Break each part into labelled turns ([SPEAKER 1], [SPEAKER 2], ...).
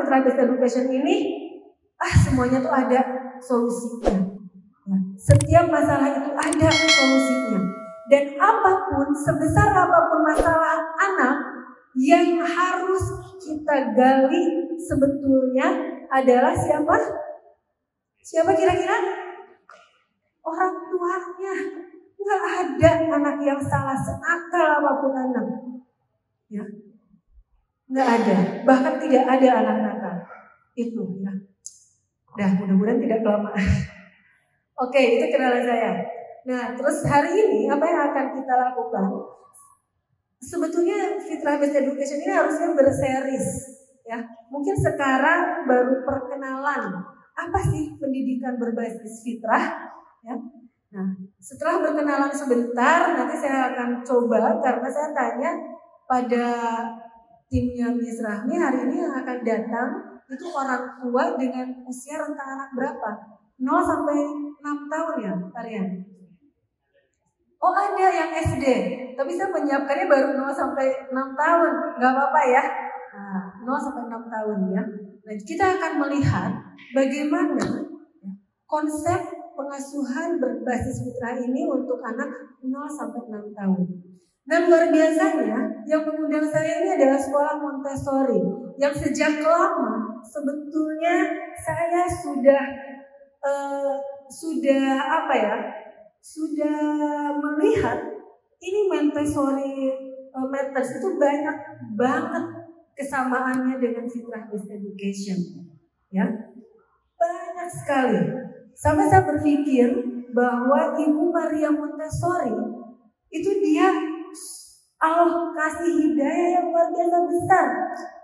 [SPEAKER 1] fitrah based education ini semuanya tuh ada solusinya. Setiap masalah itu ada solusinya. Dan apapun, sebesar apapun masalah anak, yang harus kita gali sebetulnya adalah siapa? Siapa kira-kira? Orang tuanya. Nggak ada anak yang salah, seakal apapun anak. Ya, nggak ada. Bahkan tidak ada anak nakal. Itu ya. Dah, mudah-mudahan tidak kelamaan. Oke, itu kenalan saya. Nah, terus hari ini apa yang akan kita lakukan? Sebetulnya fitrah based education ini harusnya berseris, ya. Mungkin sekarang baru perkenalan apa sih pendidikan berbasis fitrah, ya. Nah, setelah berkenalan sebentar, nanti saya akan coba karena saya tanya pada timnya Miss Rahmi hari ini yang akan datang itu orang tua dengan usia rentang anak berapa? 0 sampai 6 tahun ya, Tarian? Oh ada yang SD, tapi saya menyiapkannya baru 0 sampai 6 tahun, nggak apa-apa ya. Nah, 0 sampai 6 tahun ya. Nah, kita akan melihat bagaimana konsep pengasuhan berbasis fitrah ini untuk anak 0 sampai 6 tahun. Nah, luar biasanya yang mengundang saya ini adalah sekolah Montessori yang sejak lama sebetulnya saya sudah melihat ini Montessori methods itu banyak banget kesamaannya dengan fitrah based education, ya banyak sekali. Sampai saya berpikir bahwa Ibu Maria Montessori itu dia Allah kasih hidayah yang luar biasa besar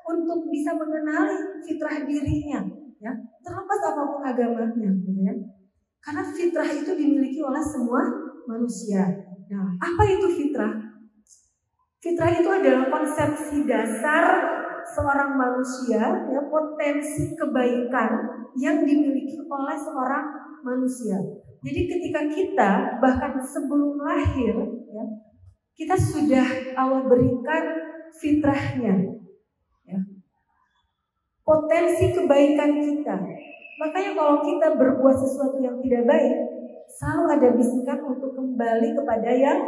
[SPEAKER 1] untuk bisa mengenali fitrah dirinya, ya terlepas apapun agamanya, gitu ya. Karena fitrah itu dimiliki oleh semua manusia. Nah, apa itu fitrah? Fitrah itu adalah konsepsi dasar seorang manusia, ya, potensi kebaikan yang dimiliki oleh seorang manusia. Jadi ketika kita bahkan sebelum lahir, ya, kita sudah Allah berikan fitrahnya, ya. Potensi kebaikan kita. Makanya kalau kita berbuat sesuatu yang tidak baik, selalu ada bisikan untuk kembali kepada yang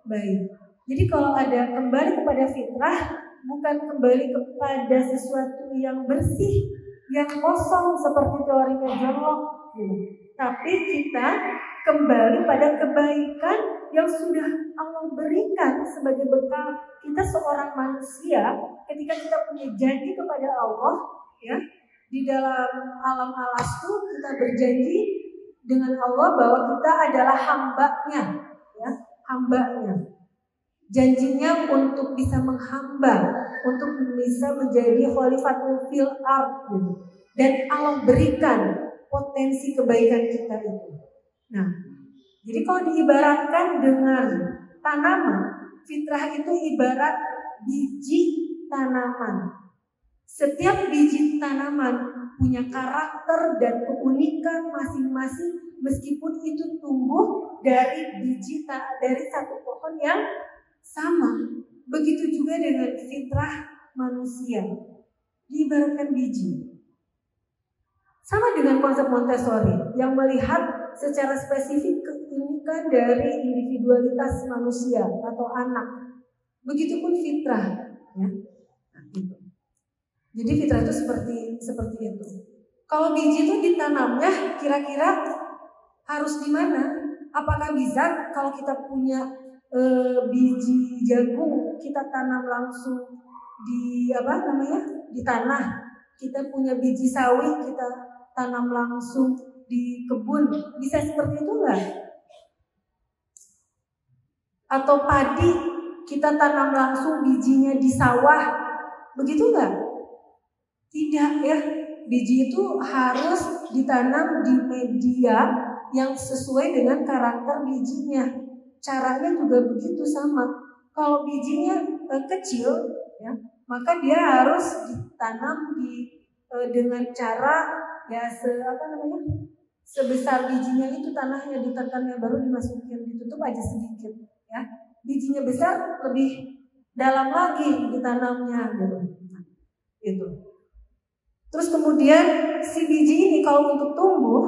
[SPEAKER 1] baik. Jadi kalau ada kembali kepada fitrah, bukan kembali kepada sesuatu yang bersih, yang kosong seperti teorinya John Locke, gitu. Tapi kita kembali pada kebaikan yang sudah Allah berikan sebagai bekal kita seorang manusia ketika kita punya janji kepada Allah, ya. Di dalam alam alastu kita berjanji dengan Allah bahwa kita adalah hambanya, ya, hambanya. Janjinya untuk bisa menghamba, untuk bisa menjadi khalifatul fil ard, gitu. Dan Allah berikan potensi kebaikan kita itu. Nah, jadi kalau diibaratkan dengan tanaman, fitrah itu ibarat biji tanaman. Setiap biji tanaman punya karakter dan keunikan masing-masing meskipun itu tumbuh dari dari satu pohon yang sama. Begitu juga dengan fitrah manusia, diibaratkan biji. Sama dengan konsep Montessori yang melihat secara spesifik keunikan dari individualitas manusia atau anak. Begitupun fitrah, ya. Nah, itu. Jadi fitrah itu seperti itu. Kalau biji itu ditanamnya kira-kira harus di mana? Apakah bisa kalau kita punya biji jagung kita tanam langsung di di tanah? Kita punya biji sawi kita tanam langsung di kebun, bisa seperti itu enggak? Atau padi kita tanam langsung bijinya di sawah, begitu enggak? Tidak ya, biji itu harus ditanam di media yang sesuai dengan karakter bijinya. Caranya juga begitu sama. Kalau bijinya kecil, ya, maka dia harus ditanam dengan cara ya sebesar bijinya itu tanahnya ditekannya baru dimasukin, ditutup aja sedikit, ya. Bijinya besar lebih dalam lagi ditanamnya gitu. Itu. Terus kemudian si biji ini kalau untuk tumbuh,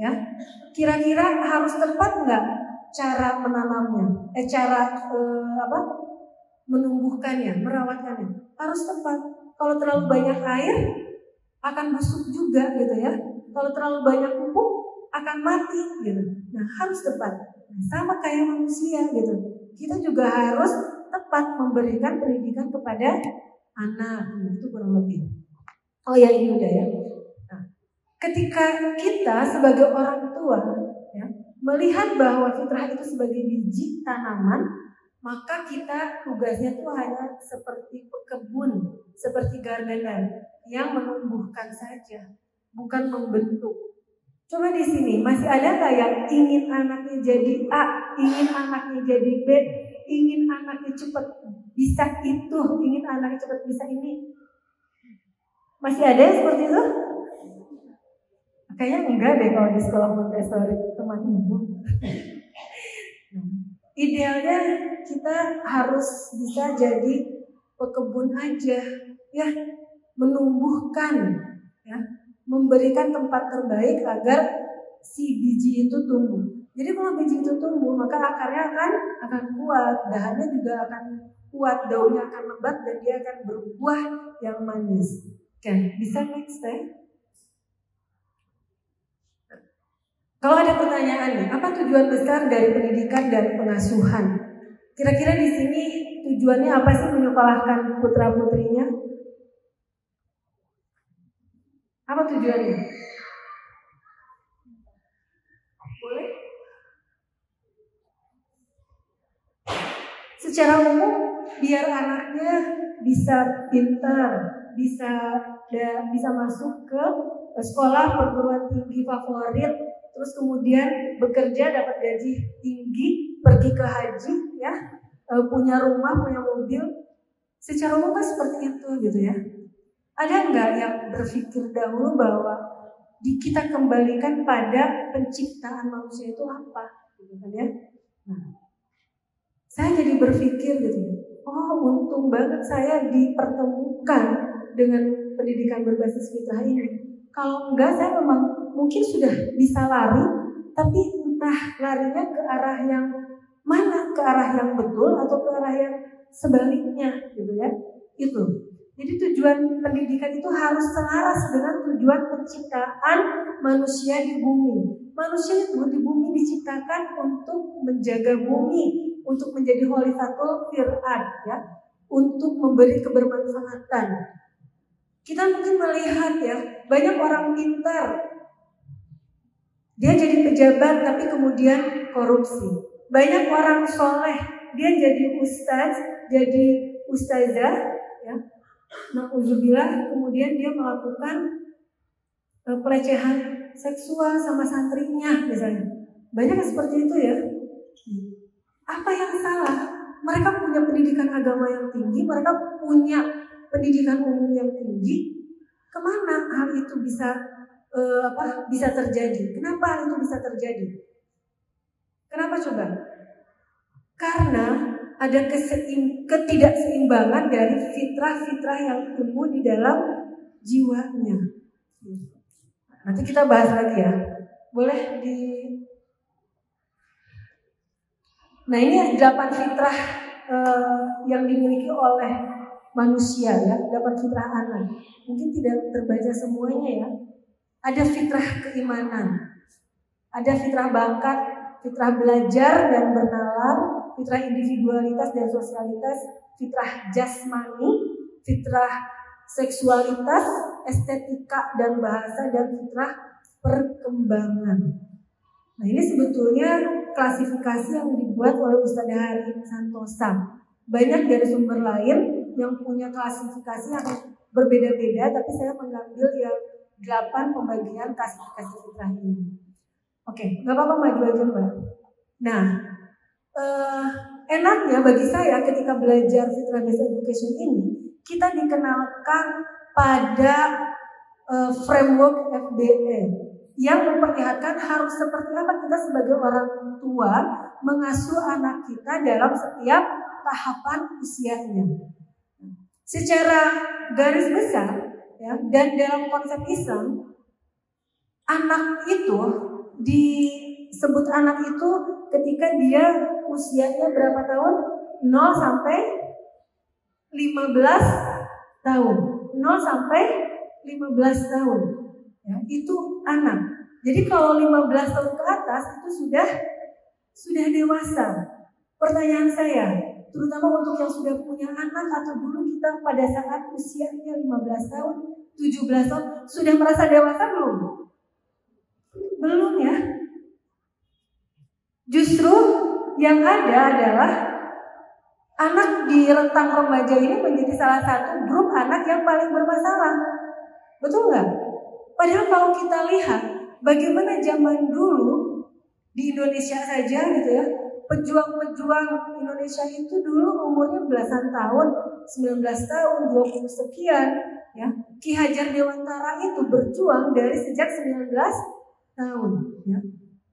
[SPEAKER 1] ya, kira-kira harus tepat nggak cara menanamnya? Menumbuhkannya, merawatkannya? Harus tepat. Kalau terlalu banyak air akan busuk juga gitu ya. Kalau terlalu banyak pupuk akan mati gitu. Nah, harus tepat. Nah, sama kayak manusia gitu. Kita juga harus tepat memberikan pendidikan kepada anak. Itu kurang lebih. Oh ya, ini udah ya. Nah, ketika kita sebagai orang tua ya, melihat bahwa fitrah itu sebagai biji tanaman, maka kita tugasnya tuh hanya seperti pekebun, seperti gardener yang menumbuhkan saja, bukan membentuk. Coba di sini masih ada nggak yang ingin anaknya jadi A, ingin anaknya jadi B, ingin anaknya cepat bisa itu, ingin anaknya cepat bisa ini? Masih ada yang seperti itu? Kayaknya enggak deh kalau di sekolah Montessori teman ibu. Idealnya kita harus bisa jadi pekebun aja, ya, menumbuhkan, ya, memberikan tempat terbaik agar si biji itu tumbuh. Jadi kalau biji itu tumbuh, maka akarnya akan kuat, dahannya juga akan kuat, daunnya akan lebat dan dia akan berbuah yang manis. Oke, bisa next ya? Kalau ada pertanyaan nih, apa tujuan besar dari pendidikan dan pengasuhan? Kira-kira di sini tujuannya apa sih menyekolahkan putra-putrinya? Apa tujuannya? Boleh? Secara umum, biar anaknya bisa pintar, bisa masuk ke sekolah perguruan tinggi favorit, terus kemudian bekerja dapat gaji tinggi, pergi ke haji, ya, punya rumah, punya mobil. Secara umum kan seperti itu gitu ya. Ada nggak yang berpikir dahulu bahwa kita kembalikan pada penciptaan manusia itu apa, gitu kan ya? Nah, saya jadi berpikir gitu, oh untung banget saya dipertemukan dengan pendidikan berbasis fitrah ini. Kalau enggak saya memang mungkin sudah bisa lari, tapi entah larinya ke arah yang mana, ke arah yang betul atau ke arah yang sebaliknya gitu ya. Itu. Jadi tujuan pendidikan itu harus selaras dengan tujuan penciptaan manusia di bumi. Manusia itu di bumi diciptakan untuk menjaga bumi, untuk menjadi khalifatul fir'ad, ya, untuk memberi kebermanfaatan. Kita mungkin melihat ya, banyak orang pintar, dia jadi pejabat tapi kemudian korupsi. Banyak orang soleh, dia jadi ustaz, jadi ustazah, ya, na'udzubillah, kemudian dia melakukan pelecehan seksual sama santrinya misalnya. Banyak seperti itu ya. Apa yang salah? Mereka punya pendidikan agama yang tinggi, mereka punya pendidikan umum yang tinggi. Kemana hal itu bisa terjadi? Kenapa hal itu bisa terjadi? Kenapa coba? Karena ada ketidakseimbangan dari fitrah-fitrah yang tumbuh di dalam jiwanya. Nanti kita bahas lagi ya. Boleh di... Nah, ini 8 fitrah yang dimiliki oleh manusia ya, 8 fitrah anak. Mungkin tidak terbaca semuanya ya. Ada fitrah keimanan, ada fitrah bakat, fitrah belajar dan bernalar, fitrah individualitas dan sosialitas, fitrah jasmani, fitrah seksualitas, estetika dan bahasa, dan fitrah perkembangan. Nah, ini sebetulnya klasifikasi yang dibuat oleh Ustadz Hari Santosa. Banyak dari sumber lain yang punya klasifikasi yang berbeda-beda, tapi saya mengambil yang 8 pembagian klasifikasi fitrah ini. Oke, nggak apa-apa, maju aja Mbak. Nah, enaknya bagi saya ketika belajar fitrah based education ini, kita dikenalkan pada framework FBE yang memperlihatkan harus seperti apa kita sebagai orang tua mengasuh anak kita dalam setiap tahapan usianya. Secara garis besar, ya. Dan dalam konsep Islam, anak itu disebut anak itu ketika dia usianya berapa tahun? 0 sampai 15 tahun. 0 sampai 15 tahun. Ya, itu anak. Jadi kalau 15 tahun ke atas itu sudah dewasa. Pertanyaan saya, terutama untuk yang sudah punya anak atau dulu kita pada saat usianya 15 tahun, 17 tahun, sudah merasa dewasa belum? Belum ya. Justru yang ada adalah anak di rentang remaja ini menjadi salah satu grup anak yang paling bermasalah. Betul nggak? Padahal kalau kita lihat bagaimana zaman dulu di Indonesia saja gitu ya, pejuang-pejuang Indonesia itu dulu umurnya belasan tahun, 19 tahun, 20 sekian ya. Ki Hajar Dewantara itu berjuang dari sejak 19 tahun ya.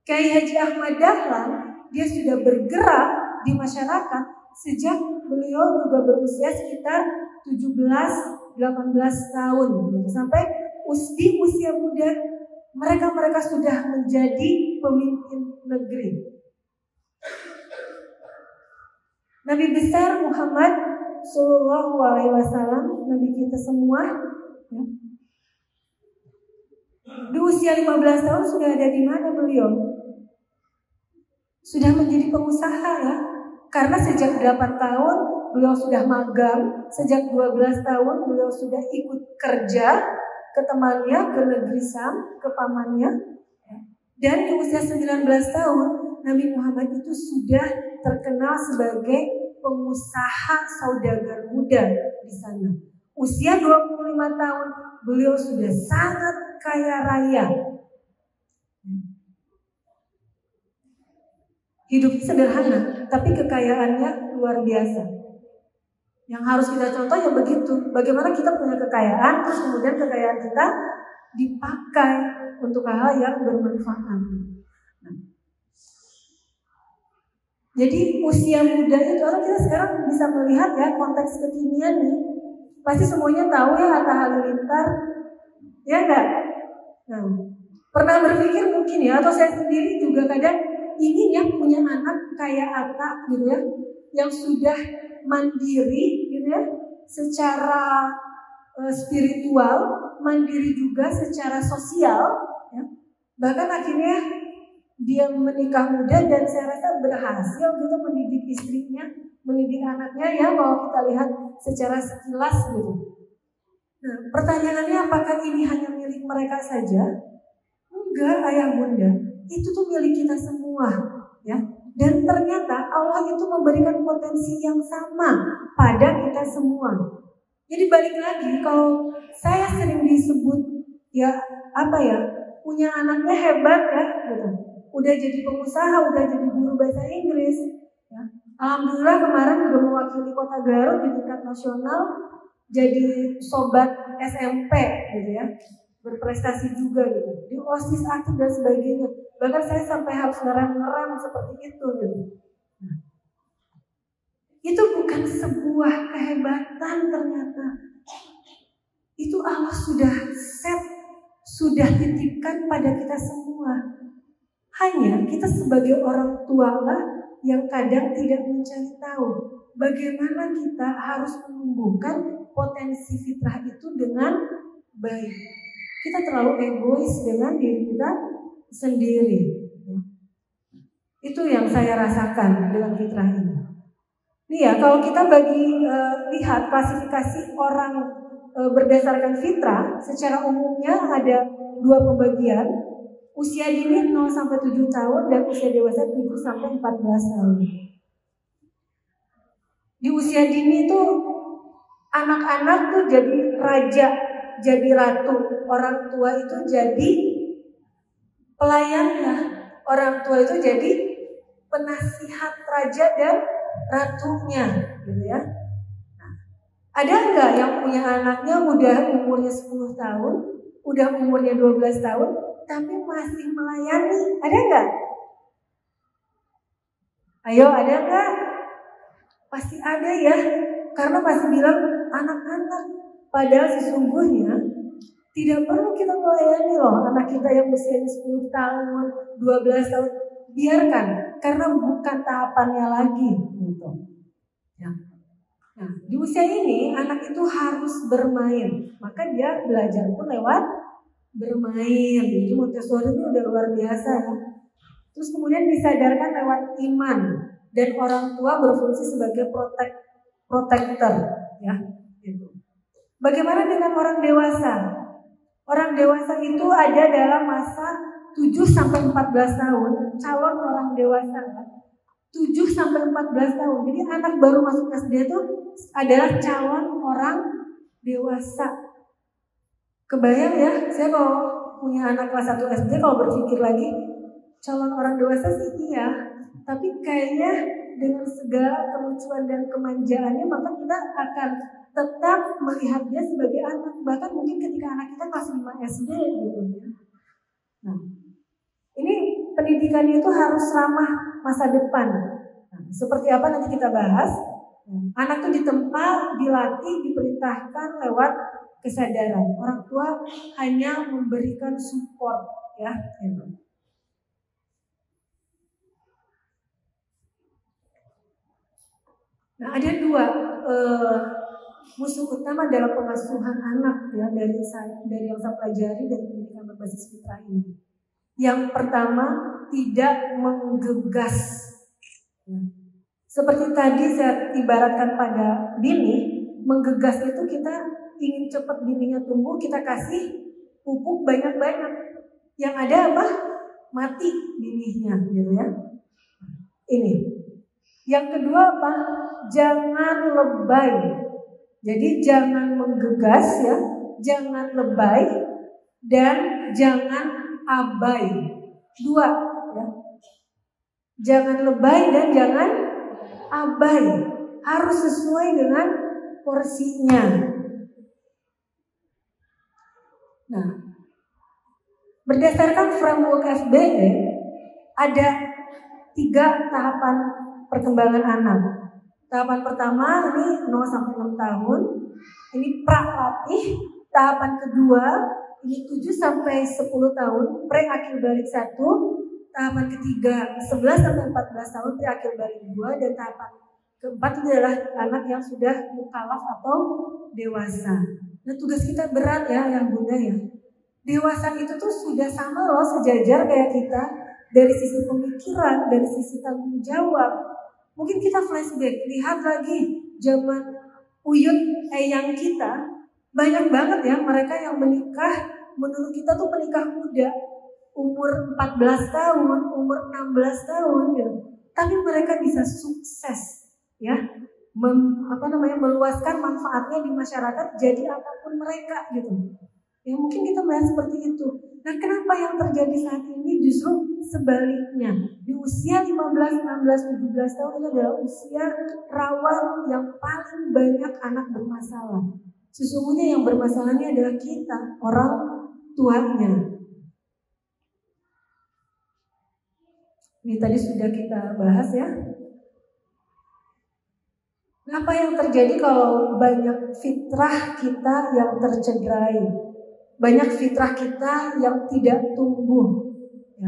[SPEAKER 1] Kiai Haji Ahmad Dahlan dia sudah bergerak di masyarakat sejak beliau juga berusia sekitar 17-18 tahun gitu. Sampai di usia muda mereka sudah menjadi pemimpin negeri. Nabi besar Muhammad Sallallahu Alaihi Wasallam, Nabi kita semua ya, di usia 15 tahun sudah ada di mana beliau? Sudah menjadi pengusaha ya. Karena sejak 8 tahun beliau sudah magang, sejak 12 tahun beliau sudah ikut kerja ke temannya, ke negeri Sam, ke pamannya. Dan di usia 19 tahun Nabi Muhammad itu sudah terkenal sebagai pengusaha saudagar muda di sana. Usia 25 tahun beliau sudah sangat kaya raya. Hidup sederhana, tapi kekayaannya luar biasa. Yang harus kita contoh ya begitu. Bagaimana kita punya kekayaan, terus kemudian kekayaan kita dipakai untuk hal yang bermanfaat. Jadi usia muda itu, orang kita sekarang bisa melihat ya konteks kekinian nih. Pasti semuanya tahu ya Atta Halilintar, ya enggak? Nah, pernah berpikir mungkin ya, atau saya sendiri juga kadang ingin ya punya anak kayak Atta gitu ya, yang sudah mandiri gitu ya, secara spiritual, mandiri juga secara sosial ya. Bahkan akhirnya dia menikah muda dan saya rasa berhasil gitu mendidik istrinya, mendidik anaknya ya, kalau kita lihat secara sekilas gitu. Nah, pertanyaannya apakah ini hanya milik mereka saja? Enggak, ayah bunda, itu tuh milik kita semua ya. Dan ternyata Allah itu memberikan potensi yang sama pada kita semua. Jadi balik lagi, kalau saya sering disebut ya apa ya, punya anaknya hebat ya gitu. Udah jadi pengusaha, udah jadi guru bahasa Inggris ya. Alhamdulillah kemarin juga mewakili Kota Garut di tingkat nasional, jadi sobat SMP gitu ya. Berprestasi juga gitu, di OSIS aktif dan sebagainya. Bahkan saya sampai harus ngerem seperti itu gitu. Nah, itu bukan sebuah kehebatan ternyata. Itu Allah sudah set, sudah titipkan pada kita semua. Hanya kita sebagai orang tua lah yang kadang tidak mencari tahu bagaimana kita harus menumbuhkan potensi fitrah itu dengan baik. Kita terlalu egois dengan diri kita sendiri. Itu yang saya rasakan dengan fitrah ini. Nih ya, kalau kita lihat klasifikasi orang berdasarkan fitrah, secara umumnya ada 2 pembagian. Usia dini 0 sampai 7 tahun dan usia dewasa 7 sampai 14 tahun. Di usia dini itu anak-anak tuh jadi raja, jadi ratu, orang tua itu jadi pelayannya, orang tua itu jadi penasihat raja dan ratunya, gitu ya. Nah, ada nggak yang punya anaknya udah umurnya 10 tahun, udah umurnya 12 tahun, tapi masih melayani? Ada nggak? Ayo, ada nggak? Pasti ada ya, karena pasti bilang anak-anak. Padahal sesungguhnya Tidak perlu kita melayani loh anak kita yang usianya 10 tahun, 12 tahun. Biarkan, karena bukan tahapannya lagi gitu. Ya. Nah, di usia ini anak itu harus bermain. Maka dia belajar pun lewat bermain. Itu Montessori itu udah luar biasa ya. Terus kemudian disadarkan lewat iman. Dan orang tua berfungsi sebagai protector ya. Gitu. Bagaimana dengan orang dewasa? Orang dewasa itu ada dalam masa 7-14 tahun, calon orang dewasa kan? 7-14 tahun. Jadi anak baru masuk SD itu adalah calon orang dewasa. Kebayang ya, saya kalau punya anak kelas 1 SD, kalau berpikir lagi calon orang dewasa sih iya, tapi kayaknya dengan segala kelucuan dan kemanjaannya maka kita akan tetap melihat dia sebagai anak. Bahkan mungkin ketika anak kita kelas 5 SD gitu ya. Nah, ini pendidikannya itu harus ramah masa depan. Nah, seperti apa nanti kita bahas. Anak itu ditempa, dilatih, diperintahkan lewat kesadaran. Orang tua hanya memberikan support ya. Nah, ada dua musuh utama dalam pengasuhan anak ya dari yang saya pelajari dari pendidikan berbasis fitrah ini. Yang pertama, tidak menggegas. Seperti tadi saya ibaratkan pada bini, menggegas itu kita ingin cepat bininya tumbuh, kita kasih pupuk banyak-banyak. Yang ada apa? Mati bininya, gitu ya. Ini. Yang kedua apa? Jangan lebay. Jadi jangan menggegas ya, jangan lebay dan jangan abai. Dua ya. Jangan lebay dan jangan abai. Harus sesuai dengan porsinya. Nah, berdasarkan framework FBE ada 3 tahapan perkembangan anak. Tahapan pertama ini 0-6 tahun, ini pralatih. Tahapan kedua ini 7-10 tahun, pre-akil balik 1. Tahapan ketiga 11-14 tahun, pre-akil balik 2. Dan tahapan keempat itu adalah anak yang sudah mukallaf atau dewasa. Nah, tugas kita berat ya yang Bunda ya. Dewasa itu tuh sudah sama loh, sejajar kayak kita. Dari sisi pemikiran, dari sisi tanggung jawab. Mungkin kita flashback, lihat lagi zaman uyut eyang kita, banyak banget ya mereka yang menikah, menurut kita tuh menikah muda, umur 14 tahun, umur 16 tahun gitu. Tapi mereka bisa sukses ya, meluaskan manfaatnya di masyarakat jadi apapun mereka gitu. Ya mungkin kita melihat seperti itu. Nah, kenapa yang terjadi saat ini justru sebaliknya? Di usia 15, 16, 17 tahun itu adalah usia rawan yang paling banyak anak bermasalah. Sesungguhnya yang bermasalahnya adalah kita, orang tuanya. Ini tadi sudah kita bahas ya. Apa yang terjadi kalau banyak fitrah kita yang tercederai? Banyak fitrah kita yang tidak tumbuh ya.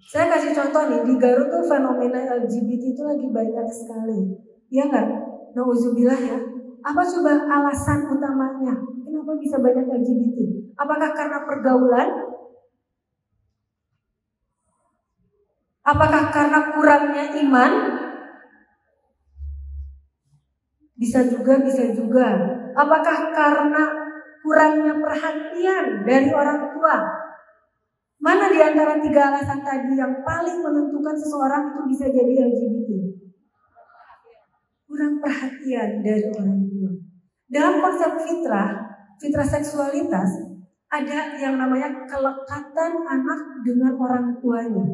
[SPEAKER 1] Saya kasih contoh nih, di Garut tuh fenomena LGBT itu lagi banyak sekali. Iya enggak? Nauzubillah ya. Apa coba alasan utamanya? Kenapa bisa banyak LGBT? Apakah karena pergaulan? Apakah karena kurangnya iman? Bisa juga, bisa juga. Apakah karena kurangnya perhatian dari orang tua? Mana di antara 3 alasan tadi yang paling menentukan seseorang itu bisa jadi LGBT? Kurang perhatian dari orang tua. Dalam konsep fitrah seksualitas, ada yang namanya kelekatan anak dengan orang tuanya.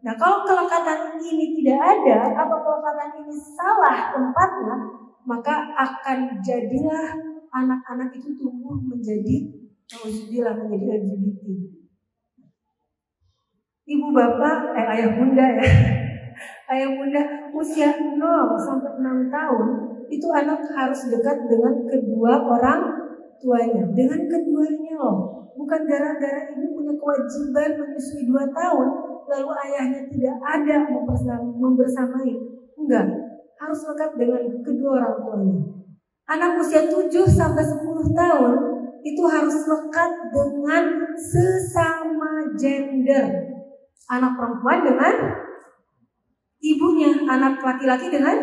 [SPEAKER 1] Nah, kalau kelekatan ini tidak ada, atau kelekatan ini salah tempatnya, maka akan jadilah anak-anak itu tumbuh menjadi LGBT. Ibu bapak, ayah bunda ya. Ayah bunda usia 0-6 tahun itu anak harus dekat dengan kedua orang tuanya, dengan keduanya loh. Bukan gara-gara ibu punya kewajiban menyusui 2 tahun, lalu ayahnya tidak ada membersamai. Enggak, harus lekat dengan kedua orang tuanya. Anak usia 7 sampai 10 tahun itu harus lekat dengan sesama gender. Anak perempuan dengan ibunya, anak laki-laki dengan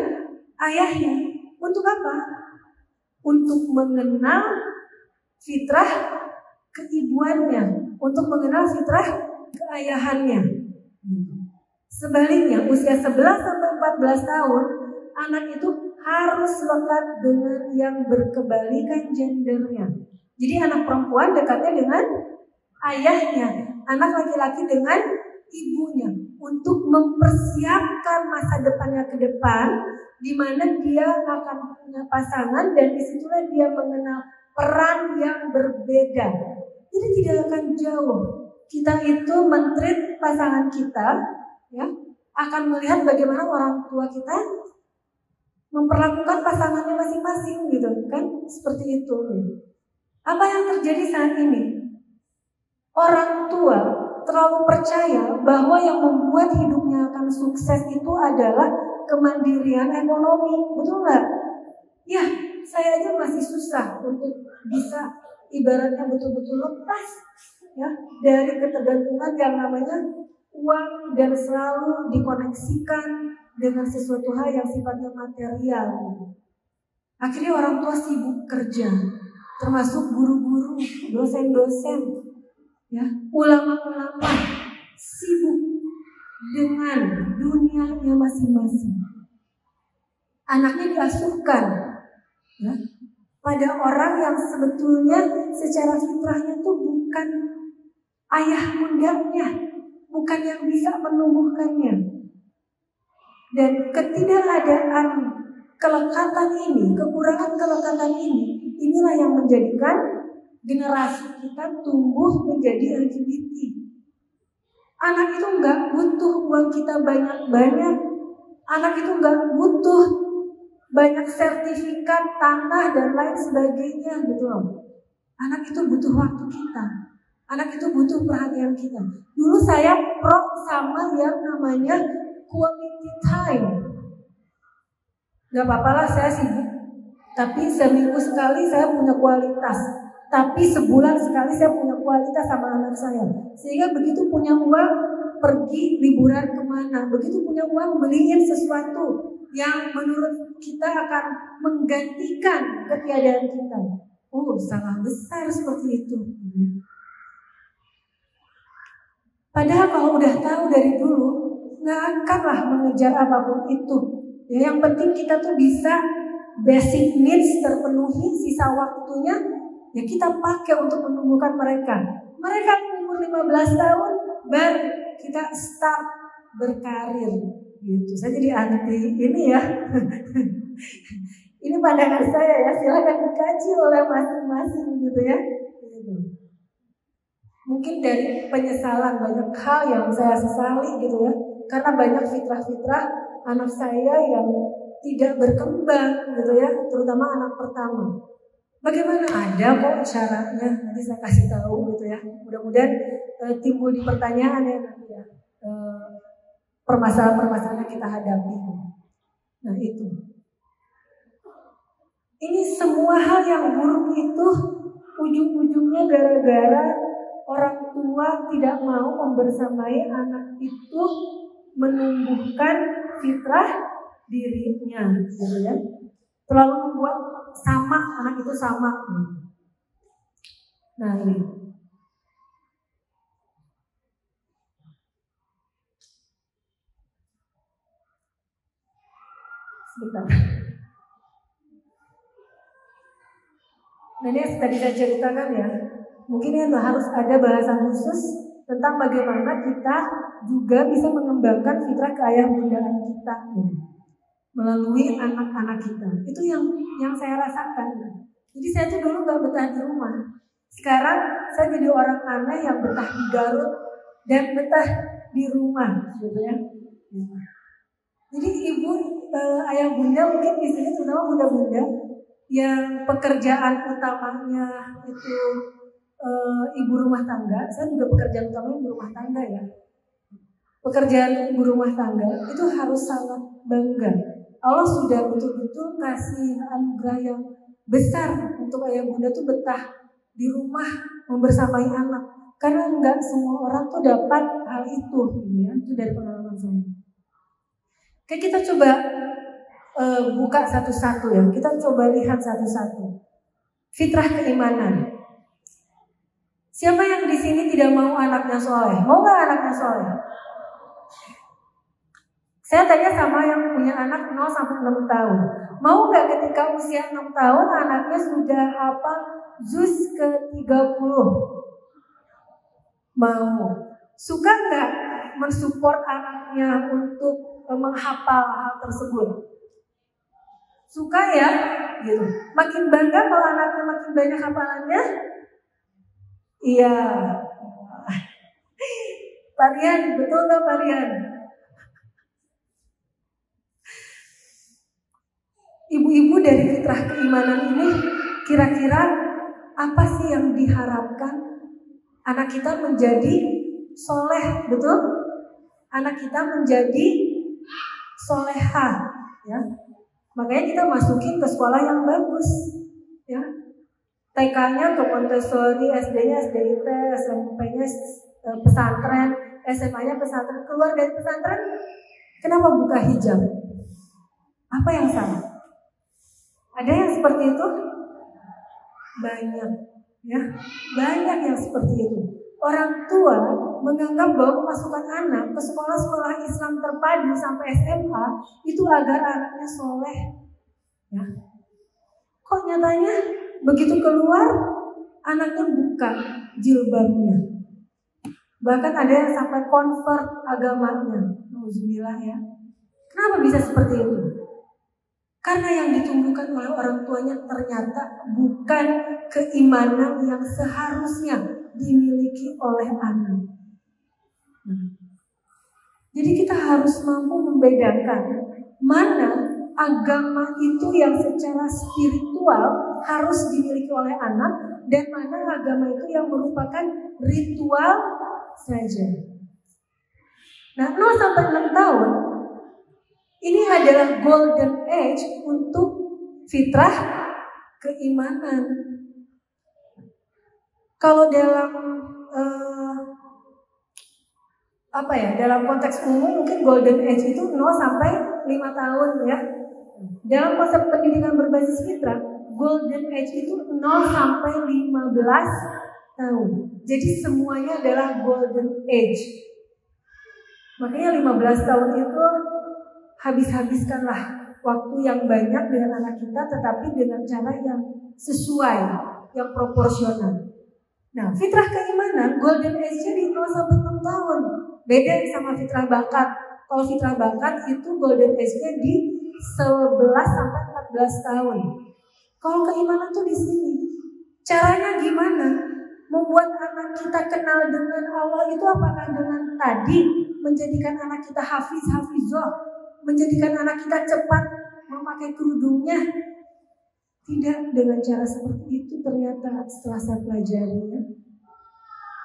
[SPEAKER 1] ayahnya. Untuk apa? Untuk mengenal fitrah keibuannya, untuk mengenal fitrah keayahannya. Sebaliknya, usia 11 sampai 14 tahun, anak itu harus lekat dengan yang berkebalikan gendernya. Jadi anak perempuan dekatnya dengan ayahnya, anak laki-laki dengan ibunya, untuk mempersiapkan masa depannya ke depan, di mana dia akan punya pasangan dan disitulah dia mengenal peran yang berbeda. Jadi tidak akan jauh. Kita itu men-treat pasangan kita, ya, akan melihat bagaimana orang tua kita memperlakukan pasangannya masing-masing, gitu kan? Seperti itu. Apa yang terjadi saat ini? Orang tua terlalu percaya bahwa yang membuat hidupnya akan sukses itu adalah kemandirian ekonomi. Betul nggak? Ya, saya aja masih susah untuk bisa ibaratnya betul-betul lepas, ya, dari ketergantungan yang namanya uang dan selalu dikoneksikan dengan sesuatu hal yang sifatnya material. Akhirnya orang tua sibuk kerja, termasuk guru-guru, dosen-dosen, ya, ulama-ulama sibuk dengan dunianya masing-masing. Anaknya diasuhkan, ya, pada orang yang sebetulnya secara fitrahnya tuh bukan ayah bundanya, bukan yang bisa menumbuhkannya. Dan ketidakadaan kelekatan ini, kekurangan kelekatan ini, inilah yang menjadikan generasi kita tumbuh menjadi LGBT. Anak itu nggak butuh uang kita banyak-banyak. Anak itu nggak butuh banyak sertifikat tanah dan lain sebagainya, gitu loh. Anak itu butuh waktu kita. Anak itu butuh perhatian kita. Dulu saya pro sama yang namanya quality time. Gak apa-apa lah saya sibuk, tapi seminggu sekali saya punya kualitas. Tapi sebulan sekali saya punya kualitas sama anak saya. Sehingga begitu punya uang, pergi liburan kemana. Begitu punya uang, beliin sesuatu yang menurut kita akan menggantikan ketiadaan kita. Oh, sangat besar seperti itu. Padahal kalau udah tahu dari dulu, nggak akanlah mengejar apapun itu. Ya, yang penting kita tuh bisa basic needs terpenuhi, sisa waktunya ya kita pakai untuk menumbuhkan mereka. Mereka umur 15 tahun baru kita start berkarir, gitu. Saya jadi anti ini ya. Ini pandangan saya ya, silakan dikaji oleh masing-masing, gitu ya. Mungkin dari penyesalan banyak hal yang saya sesali, gitu ya, karena banyak fitrah-fitrah anak saya yang tidak berkembang, gitu ya, terutama anak pertama. Bagaimana? Ada kok syaratnya, nanti saya kasih tahu, gitu ya. Mudah-mudahan timbul di pertanyaan ya nanti ya, permasalahan-permasalahan yang kita hadapi. Nah itu. Ini semua hal yang buruk itu ujung-ujungnya gara-gara orang tua tidak mau membersamai anak itu menumbuhkan fitrah dirinya, gitu ya. Terlalu membuat sama, anak itu sama. Nah ini. Sebentar. Nah ini yang tadi saya ceritakan ya. Mungkin ya harus ada bahasan khusus tentang bagaimana kita juga bisa mengembangkan fitrah keayah bundaan kita melalui anak-anak kita. Itu yang saya rasakan. Jadi saya tuh dulu gak betah di rumah. Sekarang saya jadi orang aneh yang betah di Garut dan betah di rumah, gitu ya. Jadi ibu, ayah bunda mungkin di sini terutama bunda-bunda yang pekerjaan utamanya itu ibu rumah tangga. Saya juga pekerjaan utamanya ibu rumah tangga ya. Pekerjaan ibu rumah tangga itu harus sangat bangga. Allah sudah betul-betul kasih anugerah yang besar untuk ayah bunda tuh betah di rumah membersamai anak. Karena enggak semua orang tuh dapat hal itu, ya. Itu dari pengalaman saya. Oke, kita coba buka satu-satu ya. Kita coba lihat satu-satu. Fitrah keimanan. Siapa yang di sini tidak mau anaknya soleh? Mau nggak anaknya soleh? Saya tanya sama yang punya anak 0 sampai 6 tahun. Mau nggak ketika usia 6 tahun anaknya sudah hafal juz ke-30? Mau. Suka nggak mensupport anaknya untuk menghafal hal tersebut? Suka ya? Gitu. Makin bangga kalau anaknya makin banyak hafalannya? Iya. Parian, betul nggak Parian? Ibu-ibu dari fitrah keimanan ini kira-kira apa sih yang diharapkan anak kita menjadi soleh, betul? Anak kita menjadi solehah, ya. Makanya kita masukin ke sekolah yang bagus, ya. TK-nya ke Montessori, SD-nya SDIT, SMP-nya pesantren, SMA-nya pesantren. Keluar dari pesantren, kenapa buka hijab? Apa yang salah? Ada yang seperti itu? Banyak, ya. Banyak yang seperti itu. Orang tua menganggap bahwa memasukkan anak ke sekolah-sekolah Islam terpadu sampai SMA itu agar anaknya soleh, ya. Kok nyatanya begitu keluar anaknya buka jilbabnya, bahkan ada yang sampai convert agamanya. Alhamdulillah ya. Kenapa bisa seperti itu? Karena yang ditumbuhkan oleh orang tuanya ternyata bukan keimanan yang seharusnya dimiliki oleh anak. Jadi kita harus mampu membedakan mana agama itu yang secara spiritual harus dimiliki oleh anak dan mana agama itu yang merupakan ritual saja. Nah, 0 sampai 6 tahun ini adalah golden age untuk fitrah keimanan. Kalau dalam dalam konteks umum mungkin golden age itu 0 sampai 5 tahun ya. Dalam konsep pendidikan berbasis fitrah, golden age itu 0 sampai 15 tahun. Jadi semuanya adalah golden age. Makanya 15 tahun itu habiskanlah waktu yang banyak dengan anak kita, tetapi dengan cara yang sesuai, yang proporsional. Nah, fitrah keimanan golden age-nya di 0 sampai 6 tahun. Beda sama fitrah bakat. Kalau fitrah bakat itu golden age-nya di 11 sampai 14 tahun. Kalau keimanan tuh di sini. Caranya gimana? Membuat anak kita kenal dengan Allah itu apakah dengan tadi menjadikan anak kita hafizah, menjadikan anak kita cepat memakai kerudungnya? Tidak dengan cara seperti itu ternyata setelah saya pelajarinya.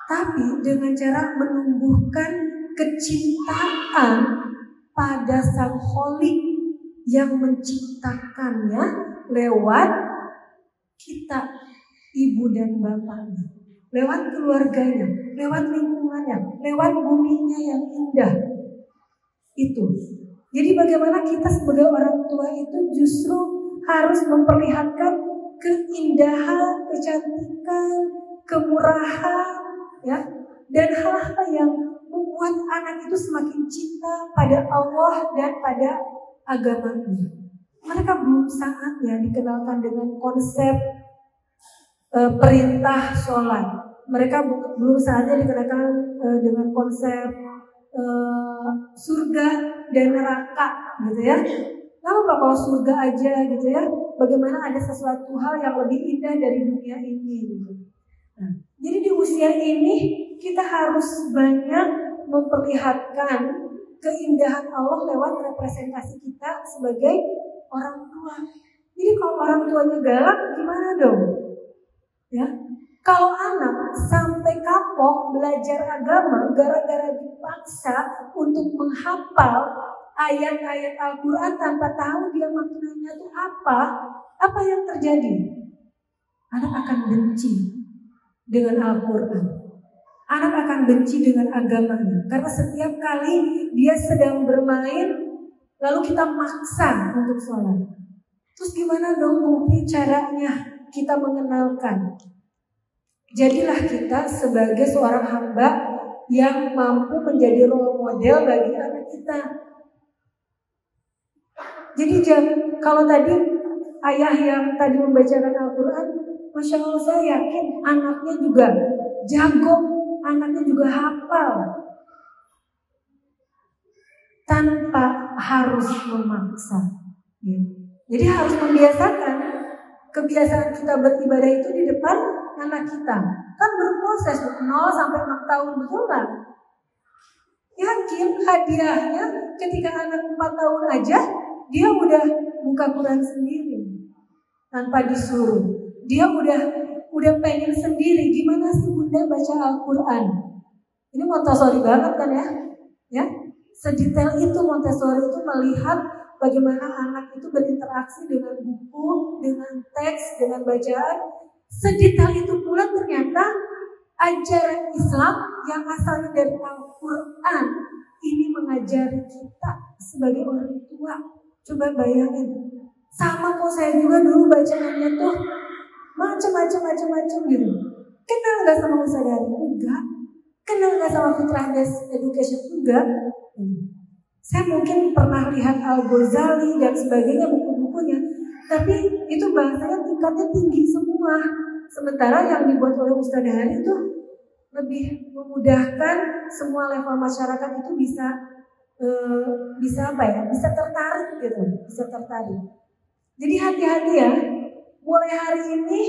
[SPEAKER 1] Tapi dengan cara menumbuhkan kecintaan pada Sang Kholik yang menciptakannya lewat kita, ibu dan bapaknya, lewat keluarganya, lewat lingkungannya, lewat buminya yang indah. Itu. Jadi bagaimana kita sebagai orang tua itu justru harus memperlihatkan keindahan, kecantikan, kemurahan, ya, dan hal-hal yang membuat anak itu semakin cinta pada Allah dan pada agamanya. Mereka belum saatnya dikenalkan dengan konsep perintah sholat. Mereka belum saatnya dikenalkan dengan konsep surga dan neraka, gitu ya. Kenapa kalau surga aja gitu ya? Bagaimana ada sesuatu hal yang lebih indah dari dunia ini? Gitu. Nah, jadi di usia ini kita harus banyak memperlihatkan keindahan Allah lewat representasi kita sebagai orang tua. Jadi kalau orang tuanya galak gimana dong? Ya, kalau anak sampai kapok belajar agama gara-gara dipaksa untuk menghafal ayat-ayat Al-Quran tanpa tahu dia maknanya itu apa yang terjadi? Anak akan benci dengan Al-Quran. Anak akan benci dengan agamanya. Karena setiap kali dia sedang bermain, lalu kita maksa untuk sholat. Terus gimana dong Bukti caranya kita mengenalkan? Jadilah kita sebagai seorang hamba yang mampu menjadi role model bagi anak kita. Jadi kalau tadi ayah yang tadi membacakan Al-Quran, Masya Allah saya yakin anaknya juga jago, anaknya juga hafal. Tanpa harus memaksa. Jadi harus membiasakan kebiasaan kita beribadah itu di depan anak kita. Kan berproses 0 sampai 6 tahun, betul kan? Yakin hadiahnya ketika anak 4 tahun aja dia udah buka Quran sendiri tanpa disuruh. Dia udah pengen sendiri. Gimana sih Bunda baca Al-Quran? Ini Montessori banget kan ya? Ya, sedetail itu Montessori itu melihat bagaimana anak itu berinteraksi dengan buku, dengan teks, dengan bacaan. Sedetail itu pula ternyata ajaran Islam yang asalnya dari Al-Quran ini mengajari kita sebagai orang tua. Coba bayangin, sama kok saya juga dulu bacaannya tuh macam-macam gitu. Kenal gak sama Ustadz? Enggak. Kenal gak sama Fitrah Based Education? Enggak. Saya mungkin pernah lihat Al-Ghazali dan sebagainya buku-bukunya, tapi itu bahasanya tingkatnya tinggi semua. Sementara yang dibuat oleh Ustadz Hari itu lebih memudahkan semua level masyarakat itu bisa bisa tertarik gitu, bisa tertarik. Jadi hati-hati ya, mulai hari ini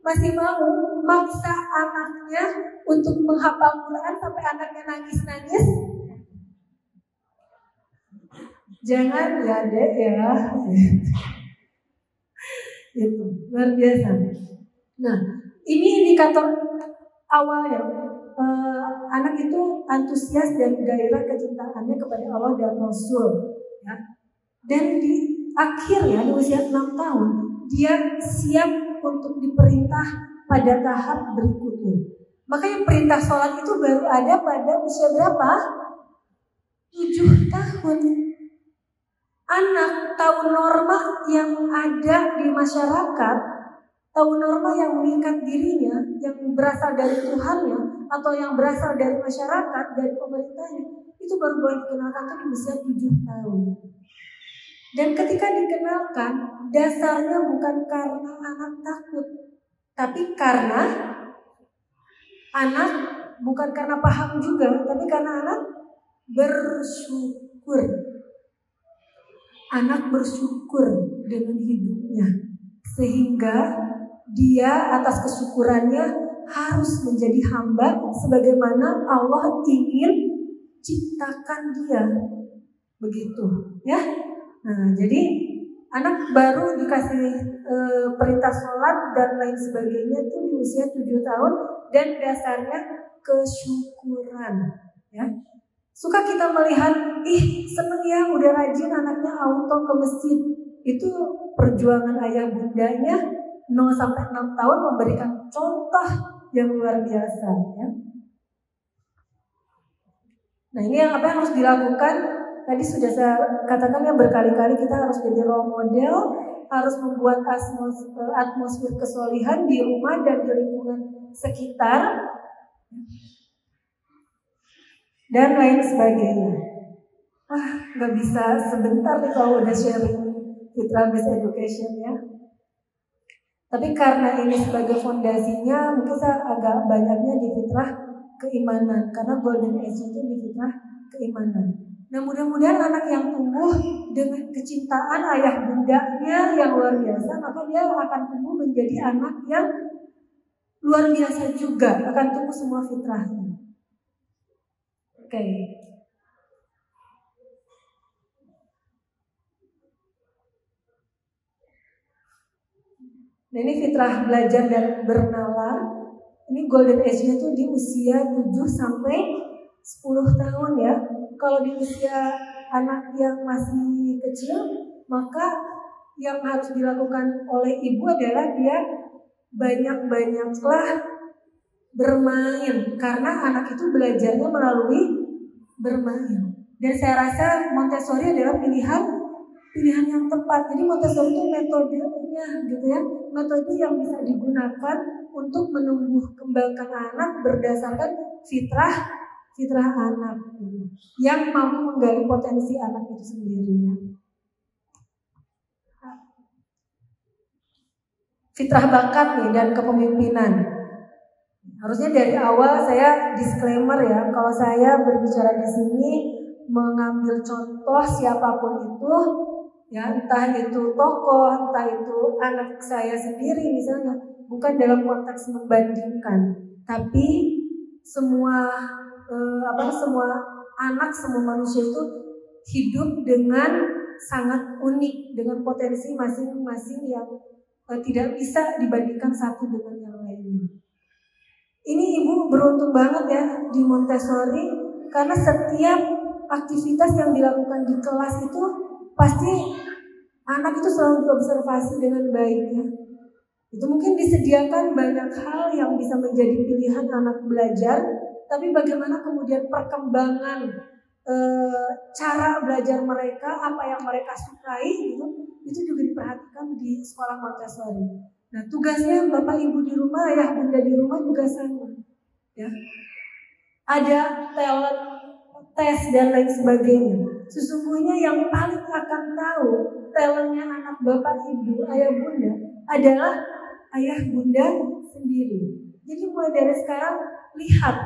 [SPEAKER 1] masih mau maksa anaknya untuk menghafal Quran sampai anaknya nangis-nangis. Jangan ya dek ya. Itu luar biasa. Nah, ini indikator awal ya. Anak itu antusias dan gairah kecintaannya kepada Allah dan Rasul ya. Dan di akhirnya di usia 6 tahun dia siap untuk diperintah pada tahap berikutnya. Makanya perintah sholat itu baru ada pada usia berapa? 7 tahun. Anak tahu norma yang ada di masyarakat, tahu norma yang mengikat dirinya, yang berasal dari Tuhannya atau yang berasal dari masyarakat, dari pemerintahnya, itu baru boleh dikenalkan di usia 7 tahun. Dan ketika dikenalkan, dasarnya bukan karena anak takut, tapi karena anak, bukan karena paham juga, tapi karena anak bersyukur. Anak bersyukur dengan hidupnya, sehingga dia atas kesyukurannya harus menjadi hamba sebagaimana Allah ingin ciptakan dia. Begitu ya. Nah, jadi anak baru dikasih perintah sholat dan lain sebagainya itu di usia 7 tahun dan dasarnya kesyukuran ya. Suka kita melihat, seneng ya udah rajin anaknya auto ke masjid. Itu perjuangan ayah bundanya 0 sampai 6 tahun memberikan contoh yang luar biasa ya. Nah, ini apa yang harus dilakukan? Tadi sudah saya katakan yang berkali-kali kita harus jadi role model, harus membuat atmosfer kesolihan di rumah dan di lingkungan sekitar dan lain sebagainya. Wah, nggak bisa sebentar nih kalau udah sharing Fitrah Based Education ya. Tapi karena ini sebagai fondasinya, mungkin saya agak banyaknya di fitrah keimanan, karena golden age itu di fitrah keimanan. Nah, mudah-mudahan anak yang tumbuh dengan kecintaan ayah bundanya yang luar biasa, maka dia akan tumbuh menjadi anak yang luar biasa juga, akan tumbuh semua fitrahnya. Oke. Nah ini fitrah belajar dan bernalar. Ini golden age-nya tuh di usia 7 sampai 10 tahun ya. Kalau di usia anak yang masih kecil, maka yang harus dilakukan oleh ibu adalah dia banyak-banyaklah bermain. Karena anak itu belajarnya melalui bermain. Dan saya rasa Montessori adalah pilihan yang tepat. Jadi Montessori itu metodenya gitu ya. Metode yang bisa digunakan untuk menumbuh kembangkan anak berdasarkan fitrah anak yang mampu menggali potensi anak itu sendiri ya. Fitrah bakat nih dan kepemimpinan. Harusnya dari awal saya disclaimer ya, kalau saya berbicara di sini mengambil contoh siapapun itu ya, entah itu tokoh, entah itu anak saya sendiri misalnya, bukan dalam konteks membandingkan, tapi semua semua anak, semua manusia itu hidup dengan sangat unik, dengan potensi masing-masing yang tidak bisa dibandingkan satu dengan yang lainnya. Ini ibu beruntung banget ya di Montessori, karena setiap aktivitas yang dilakukan di kelas itu pasti anak itu selalu diobservasi dengan baik ya. Itu mungkin disediakan banyak hal yang bisa menjadi pilihan anak belajar, tapi bagaimana kemudian perkembangan cara belajar mereka, apa yang mereka sukai itu juga diperhatikan di sekolah Montessori. Nah tugasnya Bapak Ibu di rumah, Ayah Bunda di rumah juga sama ya. Ada talent tes dan lain sebagainya. Sesungguhnya yang paling akan tahu talentnya anak Bapak Ibu, Ayah Bunda adalah Ayah Bunda sendiri. Jadi mulai dari sekarang lihat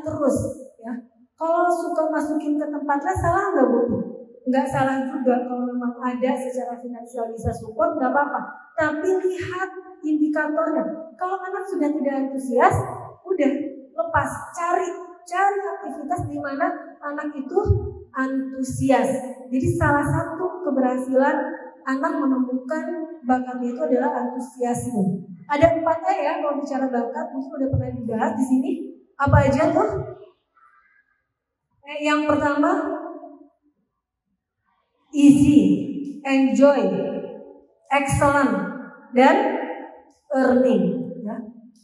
[SPEAKER 1] terus ya. Kalau suka masukin ke tempat les, salah nggak Bu? Nggak salah juga. Kalau memang ada secara finansial bisa support, nggak apa-apa. Tapi lihat indikatornya. Kalau anak sudah tidak antusias, udah lepas, cari aktivitas di mana anak itu antusias. Jadi salah satu keberhasilan anak menemukan bakatnya itu adalah antusiasme. Ada 4 ya kalau bicara bakat, mungkin udah pernah dibahas di sini. Apa aja tuh? Yang pertama, easy, enjoy, excellent, dan earning. Ya.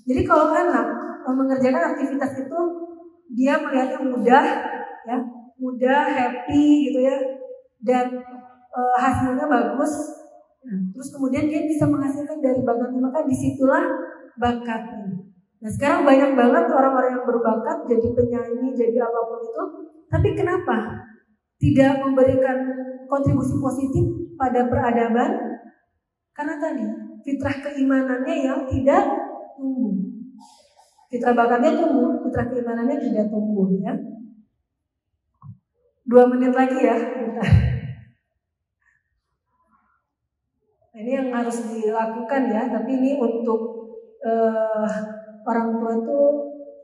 [SPEAKER 1] Jadi kalau anak mengerjakan aktivitas itu, dia melihatnya mudah, happy gitu ya, dan hasilnya bagus. Terus kemudian dia bisa menghasilkan dari bakatnya, maka disitulah bakatnya. Nah sekarang banyak banget orang-orang yang berbakat jadi penyanyi, jadi apapun itu, tapi kenapa tidak memberikan kontribusi positif pada peradaban? Karena tadi fitrah keimanannya yang tidak tumbuh. Fitrah bakatnya tumbuh, fitrah keimanannya tidak tumbuh ya. 2 menit lagi ya kita. Nah, ini yang harus dilakukan ya, tapi ini untuk orang tua tuh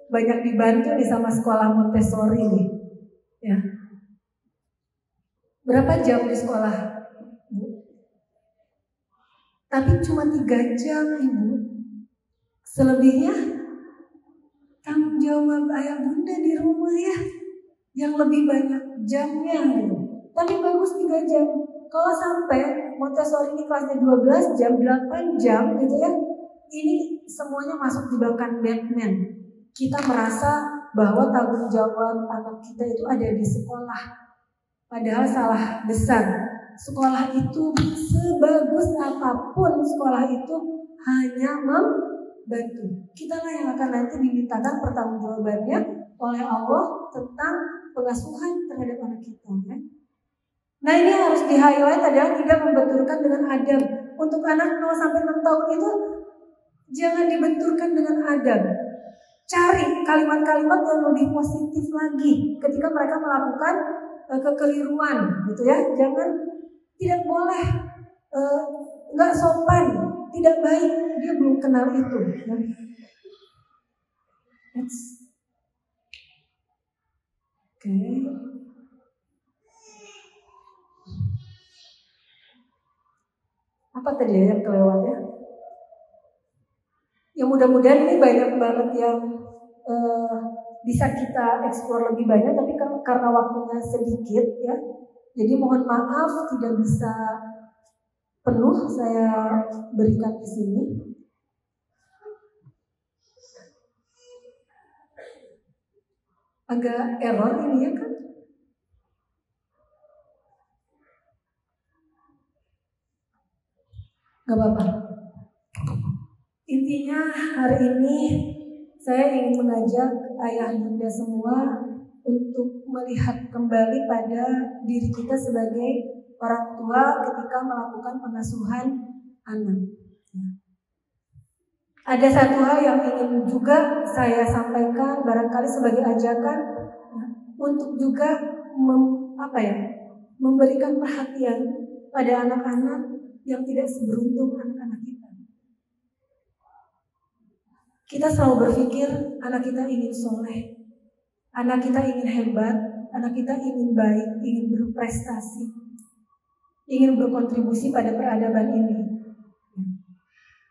[SPEAKER 1] banyak dibantu nih sama sekolah Montessori nih. Ya. Berapa jam di sekolah, Bu? Tapi cuma 3 jam, Ibu. Selebihnya tanggung jawab Ayah Bunda di rumah ya, yang lebih banyak jamnya gitu. Tapi bagus 3 jam. Kalau sampai Montessori ini kelasnya 12 jam, 8 jam gitu ya, ini semuanya masuk di jebakan Batman. Kita merasa bahwa tanggung jawab anak kita itu ada di sekolah. Padahal salah besar. Sekolah itu sebagus apapun, sekolah itu hanya membantu. Kitalah yang akan nanti dimintakan pertanggungjawabannya oleh Allah tentang pengasuhan terhadap anak kita ya. Nah ini harus di-highlight adalah tidak membenturkan dengan adab. Untuk anak 0 sampai 6 tahun itu jangan dibenturkan dengan adab. Cari kalimat-kalimat yang lebih positif lagi ketika mereka melakukan kekeliruan gitu ya. Jangan, tidak boleh nggak sopan, tidak baik, dia belum kenal itu ya. Oke. Apa tadi yang kelewat ya? Yang mudah-mudahan ini banyak banget yang bisa kita eksplor lebih banyak, tapi karena waktunya sedikit ya, jadi mohon maaf tidak bisa penuh saya berikan di sini. Agak error ini ya kan? Gak apa-apa. Intinya hari ini saya ingin mengajak ayah bunda semua untuk melihat kembali pada diri kita sebagai orang tua ketika melakukan pengasuhan anak. Ada satu hal yang ingin juga saya sampaikan, barangkali sebagai ajakan ya, untuk juga memberikan perhatian pada anak-anak yang tidak seberuntung anak-anak kita. Kita selalu berpikir anak kita ingin soleh, anak kita ingin hebat, anak kita ingin baik, ingin berprestasi, ingin berkontribusi pada peradaban ini.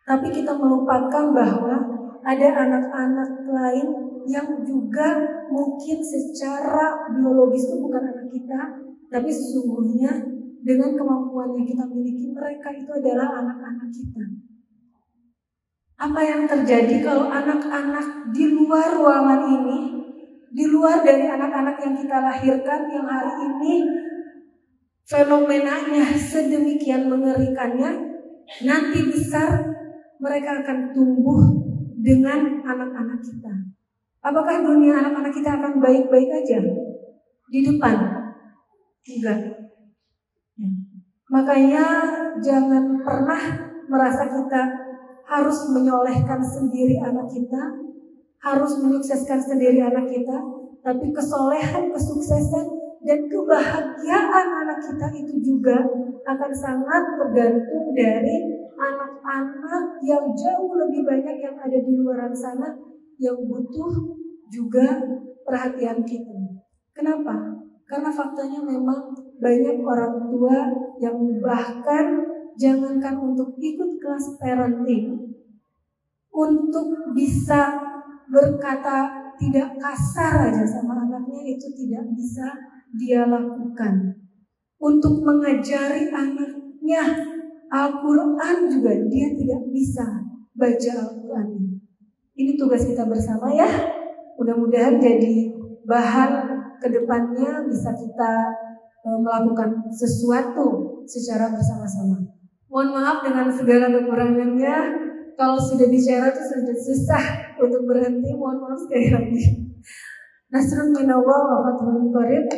[SPEAKER 1] Tapi kita melupakan bahwa ada anak-anak lain yang juga mungkin secara biologis itu bukan anak kita, tapi sesungguhnya dengan kemampuan yang kita miliki, mereka itu adalah anak-anak kita. Apa yang terjadi kalau anak-anak di luar ruangan ini, di luar dari anak-anak yang kita lahirkan, yang hari ini fenomenanya sedemikian mengerikannya, nanti besar mereka akan tumbuh dengan anak-anak kita. Apakah dunia anak-anak kita akan baik-baik aja di depan? Enggak. Ya. Makanya jangan pernah merasa kita harus menyolehkan sendiri anak kita, harus menyukseskan sendiri anak kita, tapi kesolehan, kesuksesan, dan kebahagiaan anak kita itu juga akan sangat tergantung dari anak-anak yang jauh lebih banyak yang ada di luar sana yang butuh juga perhatian kita. Kenapa? Karena faktanya memang banyak orang tua yang bahkan jangankan untuk ikut kelas parenting, untuk bisa berkata tidak kasar aja sama anaknya itu tidak bisa dia lakukan. Untuk mengajari anaknya Al-Quran juga dia tidak bisa baca Al-Quran. Ini tugas kita bersama ya. Mudah-mudahan jadi bahan kedepannya bisa kita melakukan sesuatu secara bersama-sama. Mohon maaf dengan segala kekurangannya. Kalau sudah bicara itu sudah susah untuk berhenti. Mohon maaf sekali lagi. Nasrun minallah wa fathun qarib.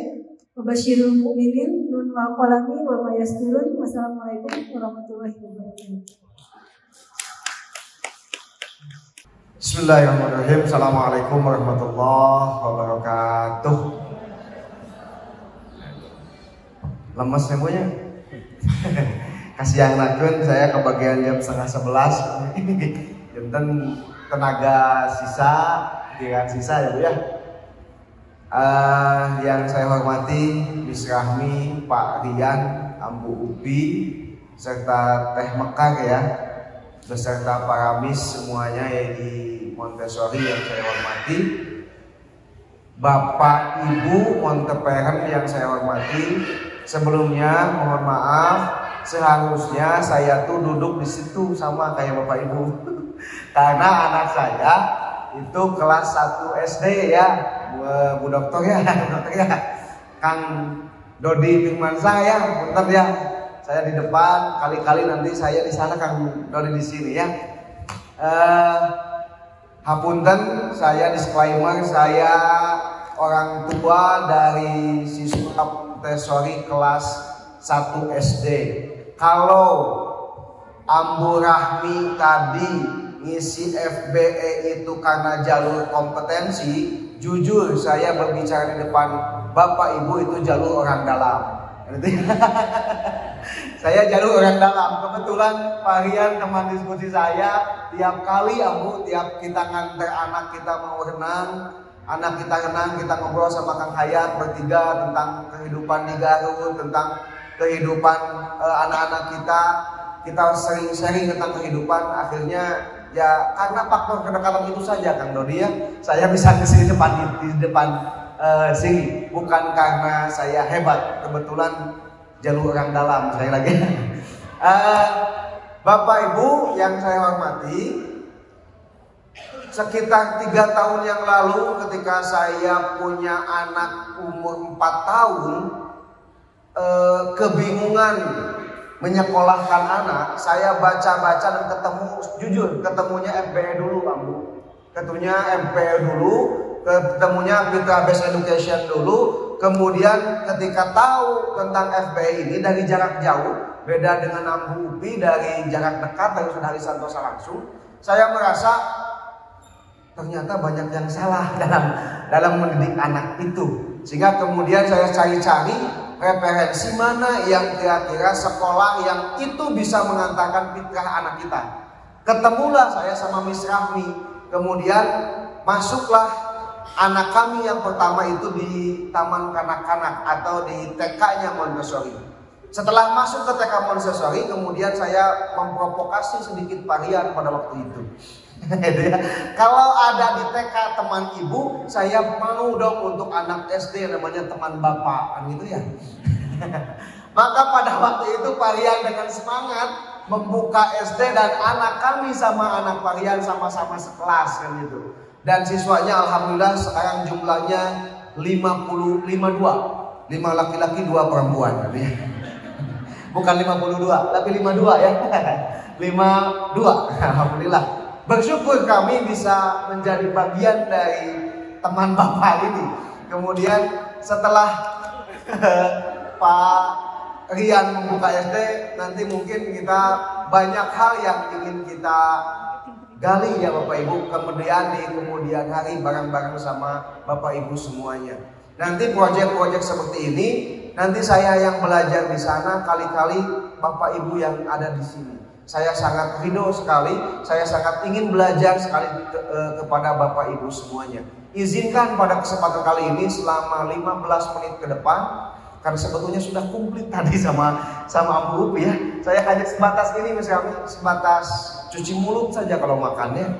[SPEAKER 1] Wabasyirul mu'minin nun wa qalami wa ma yasturun. Wassalamualaikum warahmatullahi wabarakatuh.
[SPEAKER 2] Bismillahirrahmanirrahim. Assalamualaikum warahmatullahi wabarakatuh. Lemes semuanya. Kasihan nakun saya kebagian jam 10:30. Jantan tenaga sisa, pikiran sisa ya Bu ya. Yang saya hormati Miss Rahmi, Pak Rian, Ambu Ubi, serta Teh Mekar ya, beserta para Miss semuanya yang di Montessori yang saya hormati, Bapak Ibu Monteperen yang saya hormati. Sebelumnya mohon maaf, seharusnya saya tuh duduk di situ sama kayak Bapak Ibu, karena anak saya itu kelas 1 SD ya. Bu dokter ya, Kang Dodi Firmansyah ya, bentar ya. Saya di depan, kali-kali nanti saya di sana, Kang Dodi di sini ya. Hapunten, saya disclaimer, saya orang tua dari siswa Montessori kelas 1 SD. Kalau Ambu Rahmi tadi ngisi FBE itu karena jalur kompetensi, jujur saya berbicara di depan Bapak Ibu itu jalur orang dalam. Saya jalur orang dalam. Kebetulan Pak Rian teman diskusi saya, tiap kali Ambu, tiap kita nganter anak kita mau renang, anak kita renang, kita ngobrol sama Kang Hayat bertiga tentang kehidupan di Garut, tentang kehidupan anak-anak kita sering-sering tentang kehidupan. Akhirnya Ya karena faktor kedekatan itu saja Kang Dodi ya. Saya bisa kesini di depan sini. Bukan karena saya hebat. Kebetulan jalur orang dalam sekali lagi. Bapak Ibu yang saya hormati, sekitar 3 tahun yang lalu ketika saya punya anak umur 4 tahun, kebingungan menyekolahkan anak, saya baca-baca dan ketemunya FBE dulu Ambu. Ketemunya Fitrah Based Education dulu. Kemudian ketika tahu tentang FBE ini dari jarak jauh, beda dengan Ambu Upi dari jarak dekat dari Saudari Santosa langsung, saya merasa ternyata banyak yang salah dalam mendidik anak itu. Sehingga kemudian saya cari-cari referensi mana yang kira-kira sekolah yang itu bisa mengantarkan fitrah anak kita. Ketemulah saya sama Miss Rahmi. Kemudian masuklah anak kami yang pertama itu di Taman Kanak-kanak atau di TK-nya Montessori. Setelah masuk ke TK Montessori, kemudian saya memprovokasi sedikit Parian pada waktu itu. Kalau ada di TK teman ibu, saya mau dong untuk anak SD namanya teman bapak, kan gitu ya. Maka pada waktu itu Parian dengan semangat membuka SD dan anak kami sama anak Parian sama-sama sekelas kan gitu. Dan siswanya alhamdulillah sekarang jumlahnya 52, 5 laki-laki 2 perempuan. Bukan 52, tapi 52 ya. 52, alhamdulillah. Bersyukur kami bisa menjadi bagian dari teman bapak ini. Kemudian setelah Pak Rian membuka SD, nanti mungkin kita banyak hal yang ingin kita gali ya Bapak Ibu. Kemudian di kemudian hari bareng-bareng sama Bapak Ibu semuanya. Nanti proyek-proyek seperti ini, nanti saya yang belajar di sana, kali-kali Bapak Ibu yang ada di sini. Saya sangat ridho sekali, saya sangat ingin belajar sekali kepada Bapak Ibu semuanya. Izinkan pada kesempatan kali ini selama 15 menit ke depan, karena sebetulnya sudah komplit tadi sama Ambu Upi ya. Saya hanya sebatas ini misalnya, sebatas cuci mulut saja kalau makannya.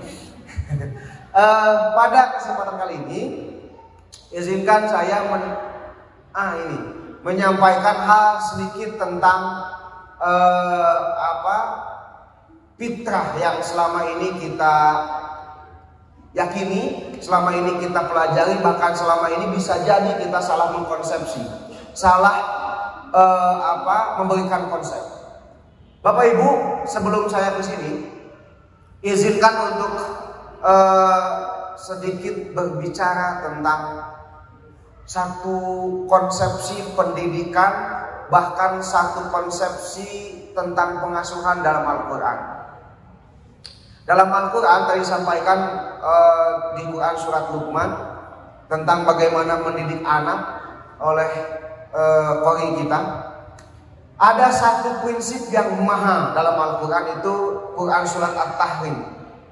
[SPEAKER 2] Pada kesempatan kali ini, izinkan saya menyampaikan hal sedikit tentang fitrah yang selama ini kita yakini, selama ini kita pelajari, bahkan selama ini bisa jadi kita salah mengkonsepsi, salah memberikan konsep. Bapak Ibu, sebelum saya ke sini, izinkan untuk sedikit berbicara tentang satu konsepsi pendidikan, bahkan satu konsepsi tentang pengasuhan dalam Al-Quran. Dalam Al-Quran tadi disampaikan di Quran surat Luqman tentang bagaimana mendidik anak oleh qori kita. Ada satu prinsip yang mahal dalam Al-Quran, itu Quran surat At-Tahrim.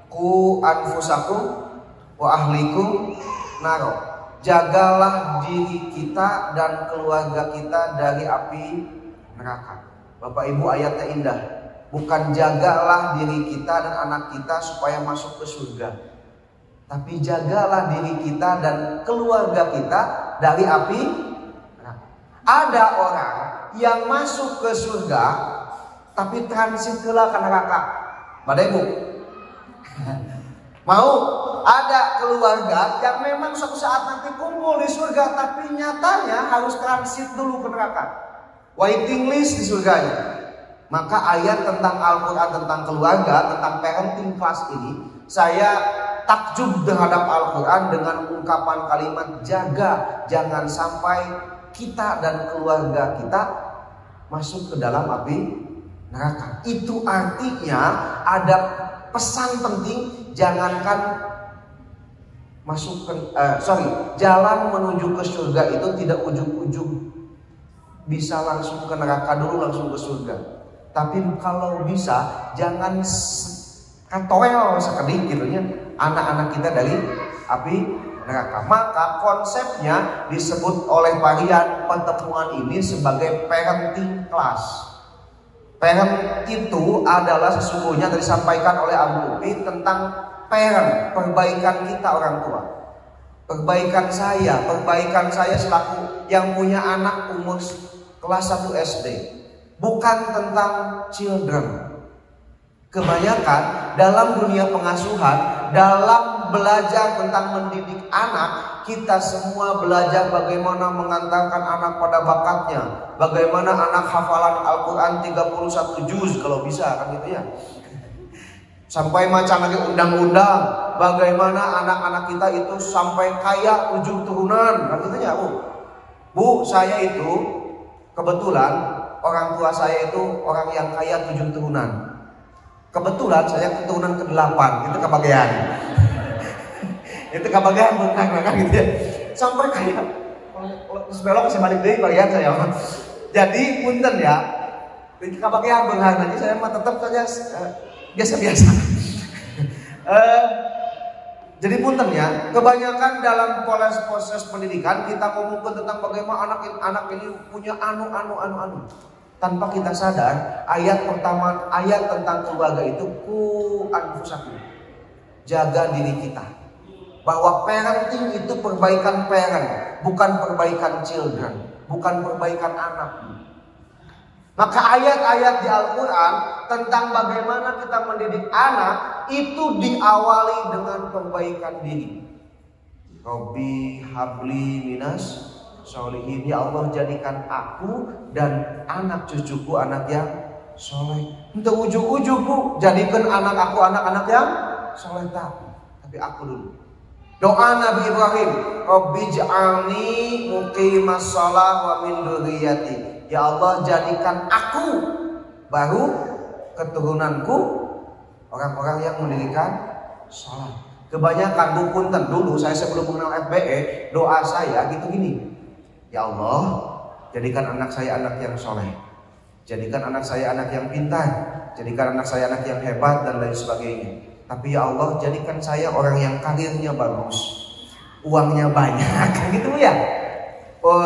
[SPEAKER 2] Qu anfusakum wa ahlikum naro. Jagalah diri kita dan keluarga kita dari api neraka. Bapak Ibu, ayatnya indah. Bukan jagalah diri kita dan anak kita supaya masuk ke surga, tapi jagalah diri kita dan keluarga kita dari api neraka. Ada orang yang masuk ke surga tapi transit ke neraka. Bapak Ibu, mau ada keluarga yang memang suatu saat nanti kumpul di surga, tapi nyatanya harus transit dulu ke neraka, waiting list di surganya. Maka ayat tentang Al-Quran, tentang keluarga, tentang parenting class ini, saya takjub terhadap Al-Quran dengan ungkapan kalimat jaga, jangan sampai kita dan keluarga kita masuk ke dalam api neraka. Itu artinya ada pesan penting, jangankan jalan menuju ke surga itu tidak ujung-ujung bisa langsung ke neraka dulu langsung ke surga. Tapi kalau bisa jangan katoel sekedip gitunya anak-anak kita dari api neraka. Maka konsepnya disebut oleh Parian pertemuan ini sebagai parenting class. Parent itu adalah sesungguhnya disampaikan oleh Abu Ubi tentang parent, perbaikan kita orang tua. Perbaikan saya selaku yang punya anak umur kelas 1 SD. Bukan tentang children. Kebanyakan dalam dunia pengasuhan, dalam belajar tentang mendidik anak, kita semua belajar bagaimana mengantarkan anak pada bakatnya, bagaimana anak hafalan Al-Quran 31 juz kalau bisa kan gitu ya. Sampai macam lagi undang-undang, bagaimana anak-anak kita itu sampai kaya 7 turunan kan gitu ya, Bu, saya itu kebetulan orang tua saya itu orang yang kaya 7 turunan. Kebetulan saya keturunan ke-8, itu kebagian. Itu kebagian benar kan gitu ya. Sampai kayak sebelum saya balik dari bagian saya. Jadi punten ya. Itu kebagian benar, nanti saya mah tetap saja biasa-biasa. Jadi punten ya, kebanyakan dalam proses pendidikan kita ngomongin tentang bagaimana anak ini punya anu. Tanpa kita sadar, ayat pertama, ayat tentang keluarga itu ku anfusakum, jaga diri kita. Bahwa parenting itu perbaikan parent, bukan perbaikan children, bukan perbaikan anak. Maka ayat-ayat di Al-Quran tentang bagaimana kita mendidik anak itu diawali dengan perbaikan diri. Robbi habli minas solihin, ya Allah jadikan aku dan anak cucuku anak yang soleh. Untuk ujuk-ujuk Bu, jadikan anak aku anak-anak yang soleh tapi aku dulu. Doa Nabi Ibrahim, Rabbi ja'alni muqimas shalah wa min dzurriyyati. Ya Allah jadikan aku baru keturunanku orang-orang yang mendirikan salat. Kebanyakan Bu punten dulu saya sebelum mengenal FBE, doa saya gitu gini. Ya Allah, jadikan anak saya anak yang soleh, jadikan anak saya anak yang pintar, jadikan anak saya anak yang hebat dan lain sebagainya. Tapi ya Allah, jadikan saya orang yang karirnya bagus, uangnya banyak, gitu ya.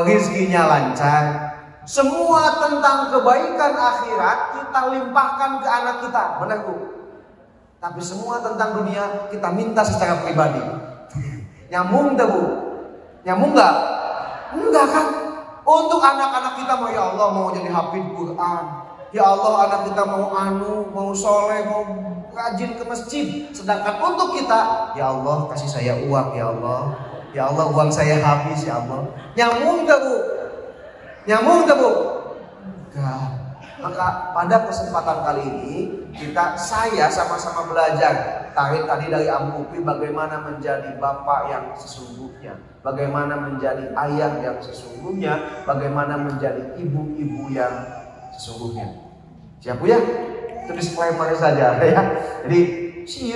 [SPEAKER 2] Rezekinya lancar. Semua tentang kebaikan akhirat kita limpahkan ke anak kita, benar Bu? Tapi semua tentang dunia kita minta secara pribadi. Nyambung tak Bu? Nyambung nggak? Enggak kan? Untuk anak-anak kita mau ya Allah mau jadi hafid Quran. Ya Allah anak kita mau soleh, mau rajin ke masjid. Sedangkan untuk kita, ya Allah kasih saya uang ya Allah. Ya Allah uang saya habis ya Allah. Nyambung tak Bu? Nyambung tak Bu? Enggak. Maka pada kesempatan kali ini saya sama-sama belajar tadi dari Abu Upi bagaimana menjadi bapak yang sesungguhnya, bagaimana menjadi ayah yang sesungguhnya, bagaimana menjadi ibu-ibu yang sesungguhnya. Siap Bu ya? Itu disclaimer saja ya. Jadi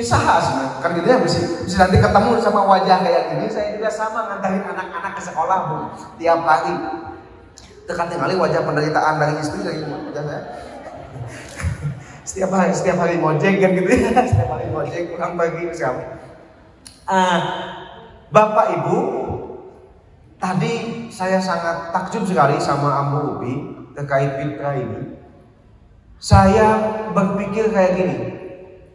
[SPEAKER 2] saha sebenarnya kan gitu ya, bisa nanti ketemu sama wajah kayak gini. Saya juga sama ngantarin anak-anak ke sekolah Bu tiap hari. Dekat kali wajah penderitaan dari istri dari wajah saya. Setiap hari mojek kan gitu ya. Setiap hari mojek pulang pagi sekali. Bapak Ibu, tadi saya sangat takjub sekali sama Abu Ubi terkait fitrah ini. Saya berpikir kayak gini.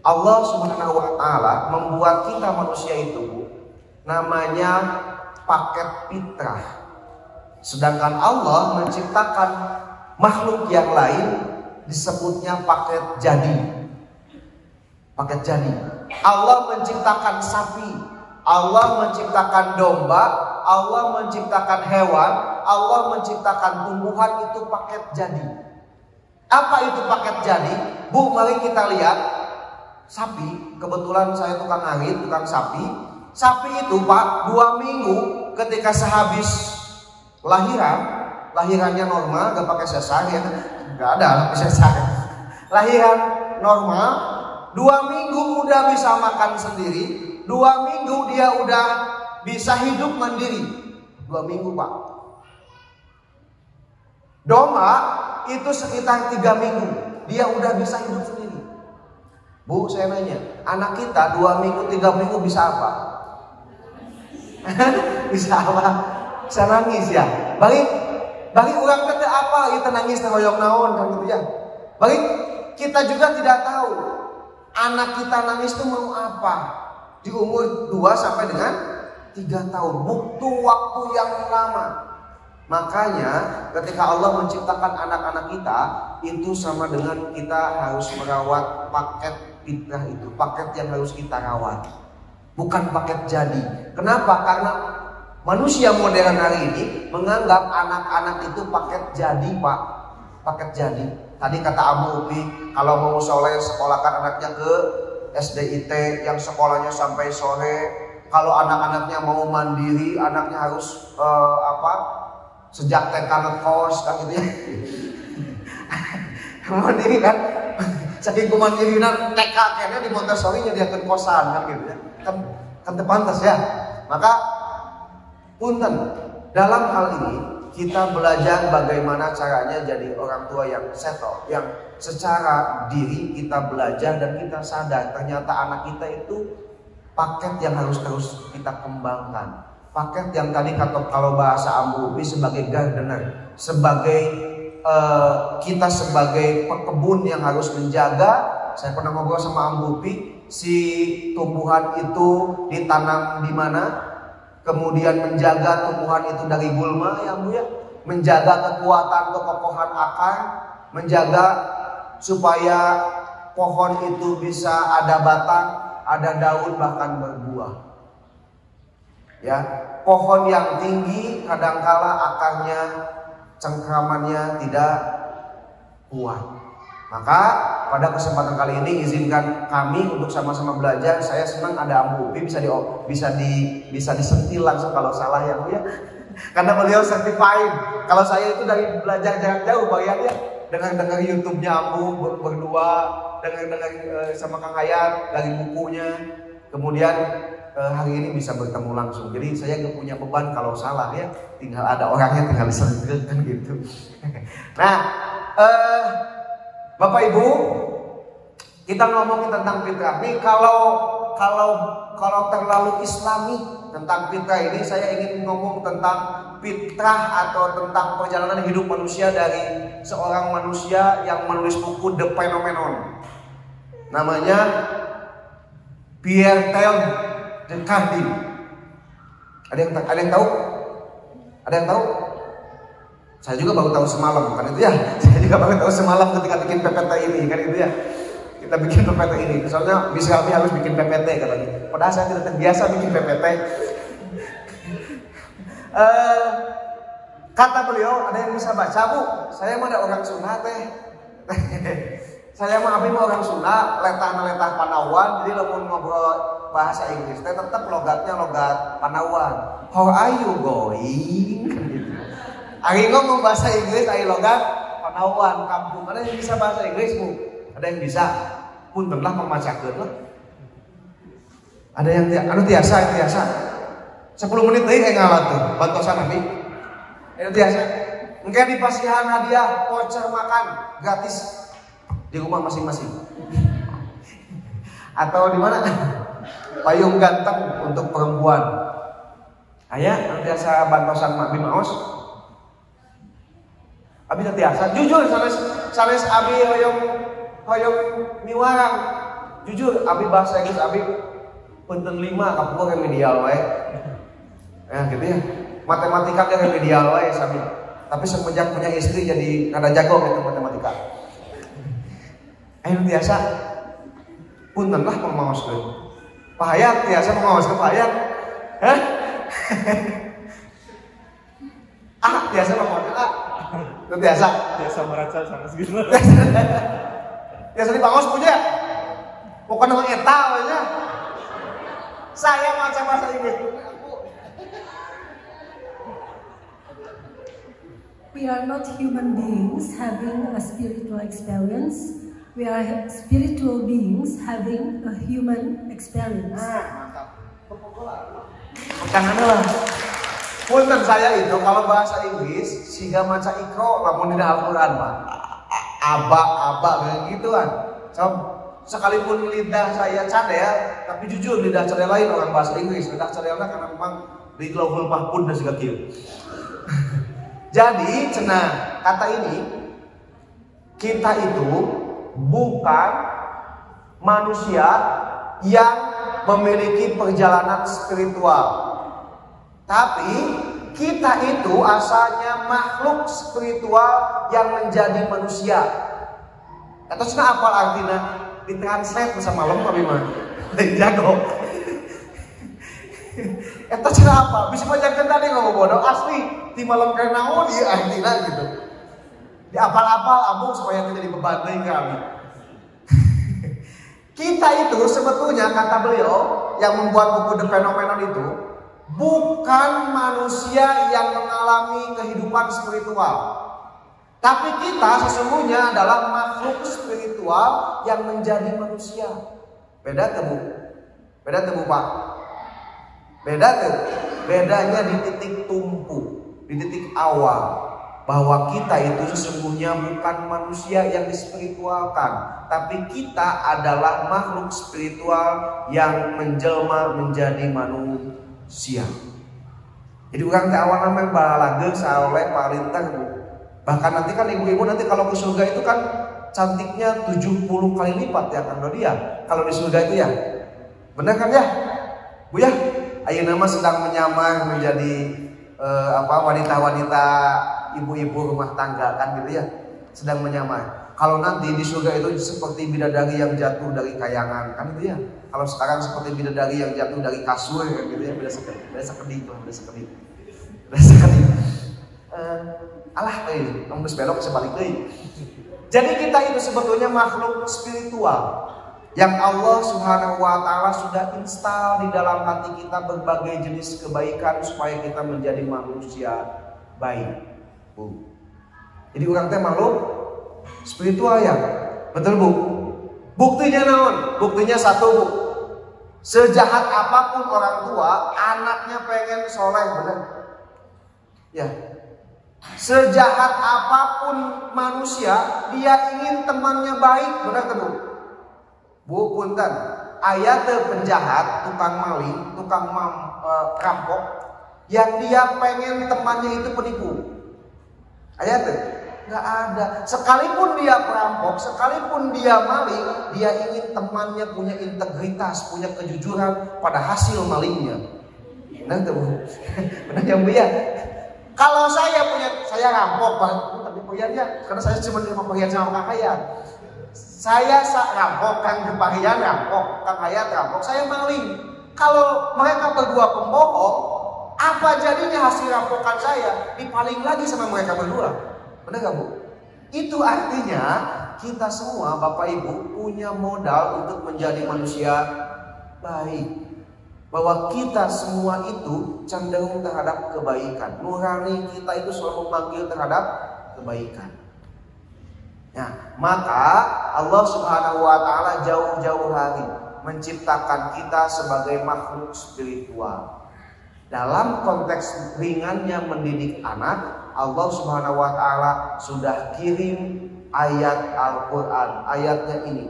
[SPEAKER 2] Allah Subhanahu wa taala membuat kita manusia itu namanya paket fitrah. Sedangkan Allah menciptakan makhluk yang lain disebutnya paket jadi. Paket jadi. Allah menciptakan sapi, Allah menciptakan domba, Allah menciptakan hewan, Allah menciptakan tumbuhan, itu paket jadi. Apa itu paket jadi? Bu, mari kita lihat sapi. Kebetulan saya tukang angin, tukang sapi. Sapi itu Pak, 2 minggu ketika sehabis lahirannya normal, gak pakai sesar ya, gak ada sesar. Lahiran normal, 2 minggu udah bisa makan sendiri, 2 minggu dia udah bisa hidup mandiri. 2 minggu Pak. Domba itu sekitar 3 minggu, dia udah bisa hidup sendiri. Bu, saya nanya, anak kita 2 minggu, 3 minggu bisa apa? Bisa apa? Bisa nangis ya. Bagi orang kata apa? Kita nangis hoyong naon kan gitu ya. Baik, kita juga tidak tahu anak kita nangis itu mau apa. Di umur 2 sampai dengan 3 tahun, butuh waktu yang lama. Makanya ketika Allah menciptakan anak-anak kita, itu sama dengan kita harus merawat paket fitrah itu, paket yang harus kita rawat, bukan paket jadi. Kenapa? Karena manusia modern hari ini menganggap anak-anak itu paket jadi, Pak. Paket jadi. Tadi kata Abu Upi, kalau mau soleh sekolahkan anaknya ke SDIT yang sekolahnya sampai sore. Kalau anak-anaknya mau mandiri, anaknya harus sejak TK ngekos kan gitu ya. Mandiri kan. Saking kumandirinan TK kayaknya di Montessori nyediakeun kosan kan gitu ya. Kan pantas ya. Maka punten, dalam hal ini kita belajar bagaimana caranya jadi orang tua yang settle, yang secara diri kita belajar dan kita sadar ternyata anak kita itu paket yang harus terus kita kembangkan. Paket yang tadi kalau bahasa Ambu Upi sebagai gardener, sebagai kita sebagai pekebun yang harus menjaga. Saya pernah ngobrol sama Ambu Upi, si tumbuhan itu ditanam di mana? Kemudian menjaga tumbuhan itu dari gulma ya Bu ya, menjaga kekuatan kekokohan akar, menjaga supaya pohon itu bisa ada batang, ada daun, bahkan berbuah. Ya, pohon yang tinggi kadangkala akarnya, cengkramannya tidak kuat. Maka pada kesempatan kali ini izinkan kami untuk sama-sama belajar. Saya senang ada Ambu Upi bisa disentil langsung kalau salah ya Bu ya. Karena beliau certified. Kalau saya itu dari belajar jarak jauh bayarnya, dengar YouTube-nya Ambu berdua, dengar sama Kang Hayat dari bukunya. Kemudian hari ini bisa bertemu langsung. Jadi saya nggak punya beban kalau salah ya. Tinggal ada orangnya, tinggal disentilkan gitu. Nah, Bapak Ibu, kita ngomongin tentang fitrah. Nih kalau terlalu Islami tentang fitrah ini, saya ingin ngomong tentang fitrah atau tentang perjalanan hidup manusia dari seorang manusia yang menulis buku The Phenomenon. Namanya Pierre Teilhard de Chardin. Ada yang tahu? Ada yang tahu? Saya juga baru tahu semalam kan itu ya. Saya juga baru tahu semalam ketika bikin PPT ini kan itu ya. Kita bikin PPT ini. Soalnya bisa kami harus bikin PPT katanya. Padahal saya tidak terbiasa bikin PPT. Kata beliau, ada yang bisa baca Bu? Saya mah ada orang Sunda teh. Saya mah abi mah orang Sunda, letah Panawan. Jadi lamun ngobrol bahasa Inggris teh tetap logatnya logat Panawan. How are you going? Ari ngomong bahasa Inggris, ari logat Panawan kampung. Ada yang bisa bahasa Inggris Bu? Ada yang bisa? Puntenlah memacakeun lah. Ada yang tiasa. 10 menit deui ngalat tuh, bantosan abi. Itu tiasa. Engke dipasihan hadiah voucher makan gratis di rumah masing-masing. Atau di mana? Payung ganteng untuk perempuan. Aya tiasa bantosan Mak Bimaos. Abi tiasa, jujur sanes abi hoyong miwarang. Jujur abi bahasa Inggris abi punten 5 kapur remedial wae. Ya gitu ya. Matematika ge remedial wae sabi. Tapi semenjak punya istri jadi kada jago gitu matematika. Ayo tiasa punten lah pamaoskeun. Pak Hayat tiasa pamaoskeun Pak Hayat. Hah? Tiasa pamaoskeun itu biasa merasa sama segitu. Biasa di Bangos punya. Bukan dengan eta aja. Saya macam bahasa Inggris.
[SPEAKER 1] We are not human beings having a spiritual experience. We are spiritual beings having a human experience.
[SPEAKER 2] Mantap. Jangan lah. Punten saya itu kalau bahasa Inggris siga maca ikro lamun dina Al-Qur'an mah aba gituan. Sekalipun lidah saya cadel, tapi jujur lidah cadel lain orang bahasa Inggris. Lidah cadelna karena memang di Lauhul Mahfuz dan siga kieu. Jadi cenah kata ini kita itu bukan manusia yang memiliki perjalanan spiritual, tapi kita itu asalnya makhluk spiritual yang menjadi manusia. Atau cina apa artinya? Ditranslate bersama malam kami mah. Jago. Eta cina apa? Bisa macam tadi ngomong bodoh asli di malam kenaon ieu artinya gitu. Di apal-apal abung supaya tidak jadi beban deui kami. Kita itu sebetulnya kata beliau yang membuat buku The Phenomenon itu bukan manusia yang mengalami kehidupan spiritual. Tapi kita sesungguhnya adalah makhluk spiritual yang menjadi manusia. Beda temu? Beda temu Pak? Beda tuh. Bedanya di titik tumpu, di titik awal. Bahwa kita itu sesungguhnya bukan manusia yang dispiritualkan, tapi kita adalah makhluk spiritual yang menjelma menjadi manusia. Jadi orang awal namanya balageng saoleh palintar Bu. Bahkan nanti kan ibu-ibu nanti kalau ke surga itu kan cantiknya 70 kali lipat ya kan dia. Kalau di surga itu ya. Benar kan ya? Bu ya, ayeuna mah sedang menyamar menjadi wanita-wanita ibu-ibu rumah tangga kan gitu ya, sedang menyamar. Kalau nanti di surga itu seperti bidadari yang jatuh dari kayangan kan gitu ya. Kalau sekarang seperti bidadari yang jatuh dari kasur kan gitu ya, beda sekedip. Alah nembus belok sebalik deui. Jadi kita itu sebetulnya makhluk spiritual yang Allah Subhanahu wa taala sudah install di dalam hati kita berbagai jenis kebaikan supaya kita menjadi manusia baik. Bu. Jadi orang teh makhluk spiritual ya. Betul Bu? Buktinya naon? Buktinya satu Bu. Sejahat apapun orang tua, anaknya pengen soleh, benar? Ya. Sejahat apapun manusia, dia ingin temannya baik, benar Bu? Bu punten, aya teu penjahat, tukang maling, tukang rampok yang dia pengen temannya itu penipu. Aya teu? Enggak ada. Sekalipun dia perampok, sekalipun dia maling, dia ingin temannya punya integritas, punya kejujuran pada hasil malingnya. Benar teu Bu? Benar ya Bu ya? Kalau saya rampok, Pak, tapi puyarnya karena saya cuma terima puyar sama Kang Hayat. Saya rampok, Kang Gepahian rampok, Kang Hayat rampok, saya maling. Kalau mereka berdua pembohong, apa jadinya hasil rampokan saya dipaling lagi sama mereka berdua? Benar gak Bu? Itu artinya kita semua Bapak Ibu punya modal untuk menjadi manusia baik. Bahwa kita semua itu cenderung terhadap kebaikan. Nurani kita itu selalu memanggil terhadap kebaikan. Nah, maka Allah Subhanahu wa taala jauh-jauh hari menciptakan kita sebagai makhluk spiritual. Dalam konteks ringannya mendidik anak, Allah Subhanahu wa taala sudah kirim ayat Al-Qur'an. Ayatnya ini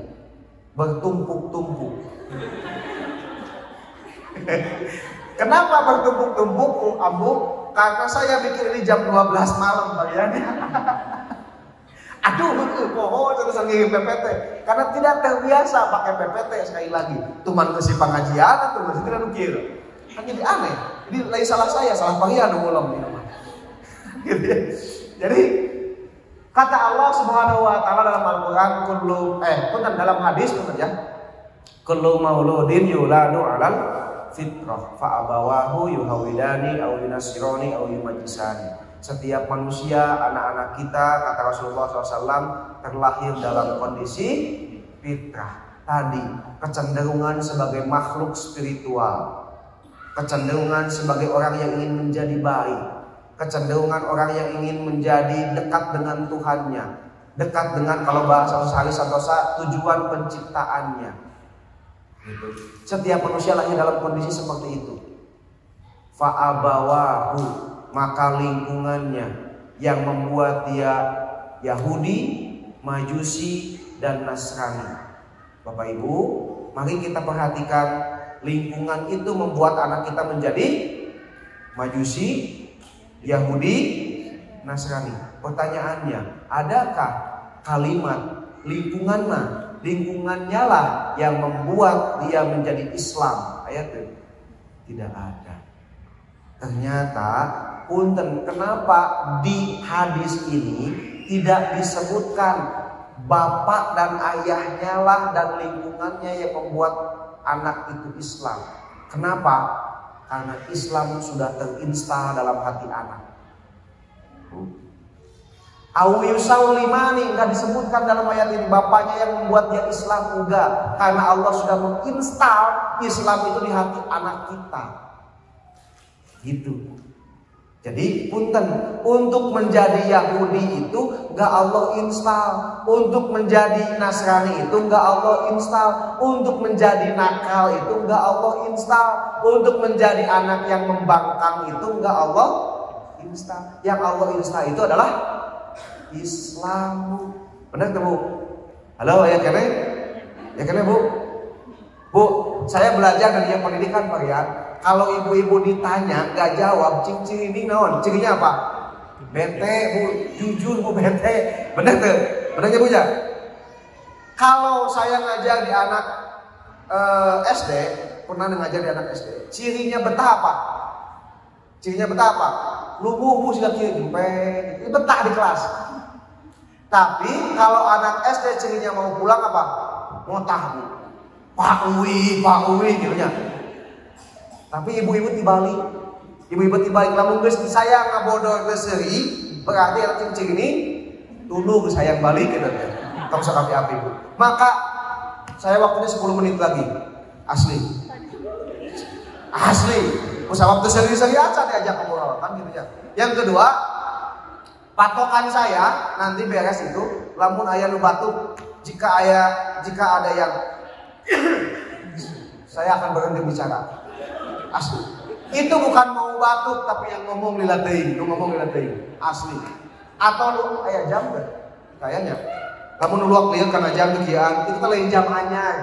[SPEAKER 2] bertumpuk-tumpuk. Kenapa bertumpuk-tumpuk, Ambu? Karena saya bikin ini jam 12 malam bagiannya. Aduh, pohon terus ngirim PPT. Karena tidak terbiasa pakai PPT sekali lagi. Tuman ke si pengajian atau masih tidak nukir. Kan jadi aneh. Jadi lain salah saya, salah pangian ngulang di rumah. Jadi kata Allah Subhanahu wa taala dalam Al-Qur'an dalam hadis ya. Kullu mauludin yuladu 'alal fitrah fa abawahu yuhawidani aw yunasirani aw yumajisani. Setiap manusia, anak-anak kita, kata Rasulullah SAW, terlahir dalam kondisi fitrah. Tadi kecenderungan sebagai makhluk spiritual, kecenderungan sebagai orang yang ingin menjadi baik, kecenderungan orang yang ingin menjadi dekat dengan Tuhannya, dekat dengan, kalau bahasa Sari Santosa, tujuan penciptaannya. Gitu. Setiap manusia lahir dalam kondisi seperti itu. Fa'abawahu, maka lingkungannya yang membuat dia Yahudi, Majusi, dan Nasrani. Bapak Ibu, mari kita perhatikan lingkungan itu membuat anak kita menjadi Majusi, Yahudi, Nasrani. Pertanyaannya, adakah kalimat lingkungannya lah yang membuat dia menjadi Islam. Ayat itu tidak ada. Ternyata punten, kenapa di hadis ini tidak disebutkan bapak dan ayahnya lah dan lingkungannya yang membuat anak itu Islam? Kenapa? Karena Islam sudah terinstal dalam hati anak. Limani enggak disebutkan dalam ayat ini bapaknya yang membuat dia Islam, enggak, karena Allah sudah menginstal Islam itu di hati anak kita. Gitu. Jadi punten, untuk menjadi Yahudi itu enggak Allah install, untuk menjadi Nasrani itu enggak Allah install, untuk menjadi nakal itu enggak Allah install, untuk menjadi anak yang membangkang itu enggak Allah install. Yang Allah install itu adalah Islam. Benar tuh Bu? Halo ya kene? Ya kene Bu? Bu, saya belajar dari yang pendidikan Pak ya. Kalau ibu-ibu ditanya nggak jawab, ciri ini naon? Cirinya apa? Bete Bu, jujur Bu, bete. Benar tuh? Benar ya Bu ya? Kalau saya ngajar di anak SD, pernah ngajar di anak SD. Cirinya betah apa? Cirinya betah apa? Lubuh sudah kiri jempet, betah di kelas. Tapi kalau anak SD cirinya mau pulang apa? Ngotah Bu. Pak Uwi gitu nya. Tapi ibu-ibu tibalik. Lamun geus saya ngabodor geus seuri, berarti arti ciri ini tuluh sayang balik gitu ya. Tong sok api-api Bu. Maka saya waktunya 10 menit lagi. Asli. Usah waktu seri-seri aja diajak ngobrol kan gitu ya. Yang kedua, patokan saya nanti beres itu lamun aya nu batuk, jika ada yang saya akan berhenti bicara. Asli. Itu bukan mau batuk tapi yang ngomong lila teuing, asli. Atau lu aya jam teh kayaknya. Lamun luak lieu kana jam kieuan, itu teh lain jam anyar.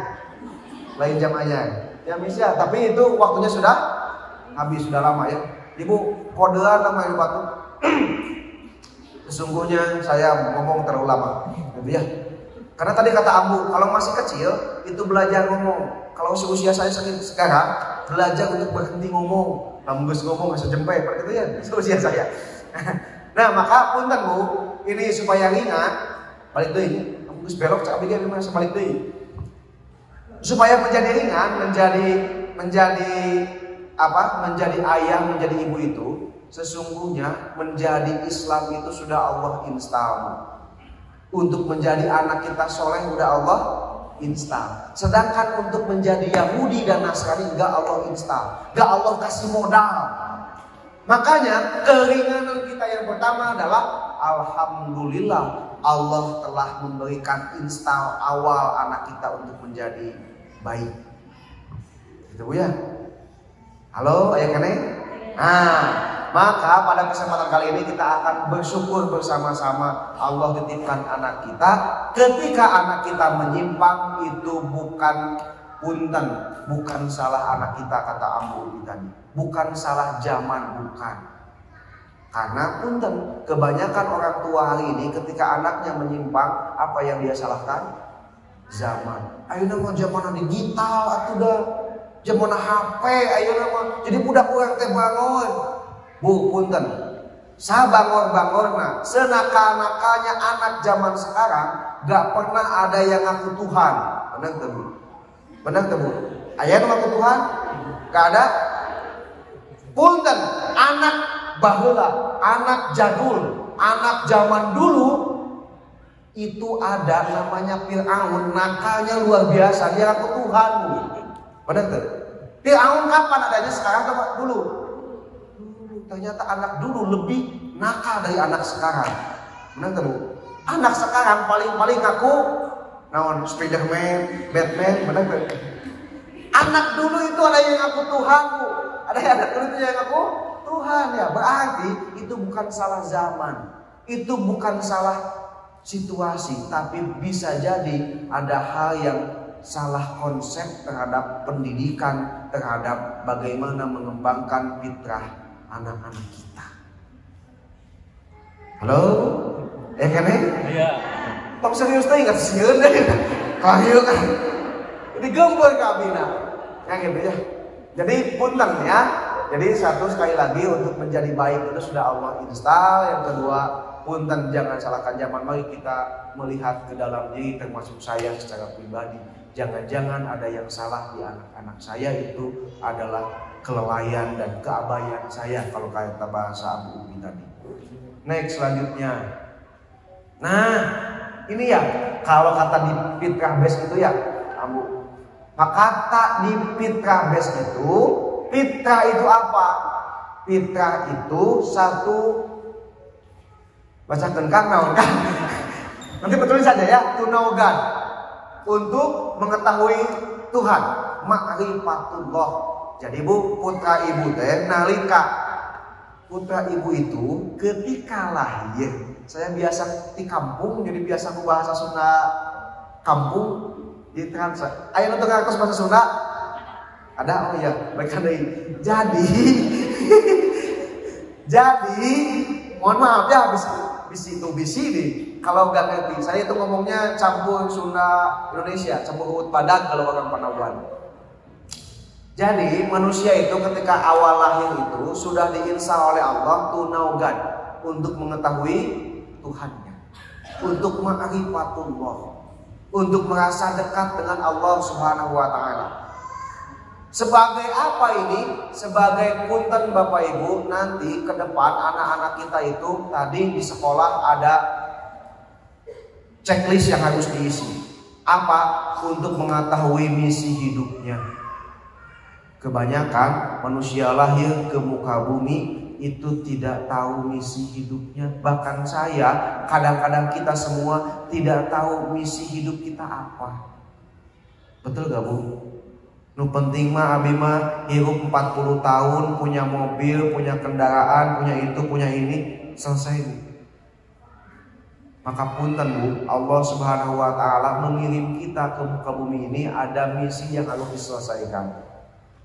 [SPEAKER 2] Ya bisa, tapi itu waktunya sudah habis, sudah lama ya. Ibu kodean lama ibu batuk. Sesungguhnya saya ngomong terlalu lama, gitu ya. Karena tadi kata Ambu, kalau masih kecil itu belajar ngomong. Kalau seusia saya sekarang belajar untuk berhenti ngomong. Lamun geus ngomong asa jempe, gitu ya. Seusia saya. Nah, maka punten Bu, ini supaya ringan, balik deui. Lamun geus belok cak abdi ge masa balik deui. Supaya menjadi ringan, menjadi ayah, menjadi ibu itu, sesungguhnya menjadi Islam itu sudah Allah install. Untuk menjadi anak kita soleh udah Allah install. Sedangkan untuk menjadi Yahudi dan Nasrani enggak Allah install, enggak Allah kasih modal. Makanya keringanan kita yang pertama adalah alhamdulillah Allah telah memberikan install awal anak kita untuk menjadi baik. Gitu Bu ya. Halo, ayah kene? Nah, maka pada kesempatan kali ini kita akan bersyukur bersama-sama Allah titipkan anak kita. Ketika anak kita menyimpang itu bukan punten, bukan salah anak kita kata Ambu tadi. Bukan salah zaman, bukan. Karena punten, kebanyakan orang tua hari ini ketika anaknya menyimpang, apa yang dia salahkan? Zaman. Ayo nama zaman digital atuh dah. Zaman HP ayo nama. Jadi budak urang teh bangun. Bu punten. Sabangor-bangorna, senakal-nakalnya anak zaman sekarang gak pernah ada yang ngaku Tuhan. Benar tuh Bu? Benar tuh Bu? Aya nu ngaku Tuhan? Gak ada? Punten, anak baheula, anak jadul, anak zaman dulu itu ada namanya Fir'aun, nakalnya luar biasa, dia ngaku Tuhan. Benar tuh? Fir'aun kapan adanya? Sekarang atau dulu? Ternyata anak dulu lebih nakal dari anak sekarang. Benar tuh? Anak sekarang paling-paling ngaku naon Spiderman, Batman, benar tuh? Anak dulu itu ada yang ngaku Tuhan, Bu. Ada anak dulu itu yang ngaku Tuhan ya. Berarti itu bukan salah zaman, itu bukan salah situasi, tapi bisa jadi ada hal yang salah konsep terhadap pendidikan, terhadap bagaimana mengembangkan fitrah anak-anak kita. Halo? Kan? Iya. Tong serius teh ingat sieun deh. Kayu kan. Jadi gembel ke abina. Yang gitu ya. Jadi punten ya. Jadi satu sekali lagi untuk menjadi baik itu sudah Allah install. Yang kedua, punten jangan salahkan zaman. Mari kita melihat ke dalam diri termasuk saya secara pribadi. Jangan-jangan ada yang salah di anak-anak saya itu adalah kelelayan dan keabayan saya kalau kata bahasa Abu Umi tadi. Next selanjutnya. Nah, ini ya kalau kata di fitrah base itu ya, Abu. Maka kata di fitrah base itu, fitrah itu apa? Fitrah itu satu baca kengkang naon kan? Nanti betulin saja ya, tunaugan untuk mengetahui Tuhan, ma'rifatullah. Jadi Bu, putra ibu teh nalika putra ibu itu ketika lahir, saya biasa di kampung jadi biasa bahasa Sunda kampung di translate. Ayo untuk ngaku bahasa Sunda ada, oh iya mereka deui. Jadi mohon maaf ya bisi nih. Kalau nggak ngerti, saya itu ngomongnya campur Sunda Indonesia, campur urut Padang kalau orang Panawan. Jadi manusia itu ketika awal lahir itu sudah diinstal oleh Allah tunaugan untuk mengetahui Tuhannya, untuk ma'rifatullah, untuk merasa dekat dengan Allah Subhanahu wa taala. Sebagai apa ini? Sebagai punten Bapak Ibu, nanti ke depan anak-anak kita itu tadi di sekolah ada checklist yang harus diisi. Apa? Untuk mengetahui misi hidupnya. Kebanyakan manusia lahir ke muka bumi itu tidak tahu misi hidupnya. Bahkan saya, kadang-kadang kita semua tidak tahu misi hidup kita apa. Betul gak Bu? Nu penting mah abi mah hidup 40 tahun, punya mobil, punya kendaraan, punya itu, punya ini, selesai. Maka punten Bu, Allah Subhanahu wa taala mengirim kita ke muka bumi ini ada misi yang harus diselesaikan.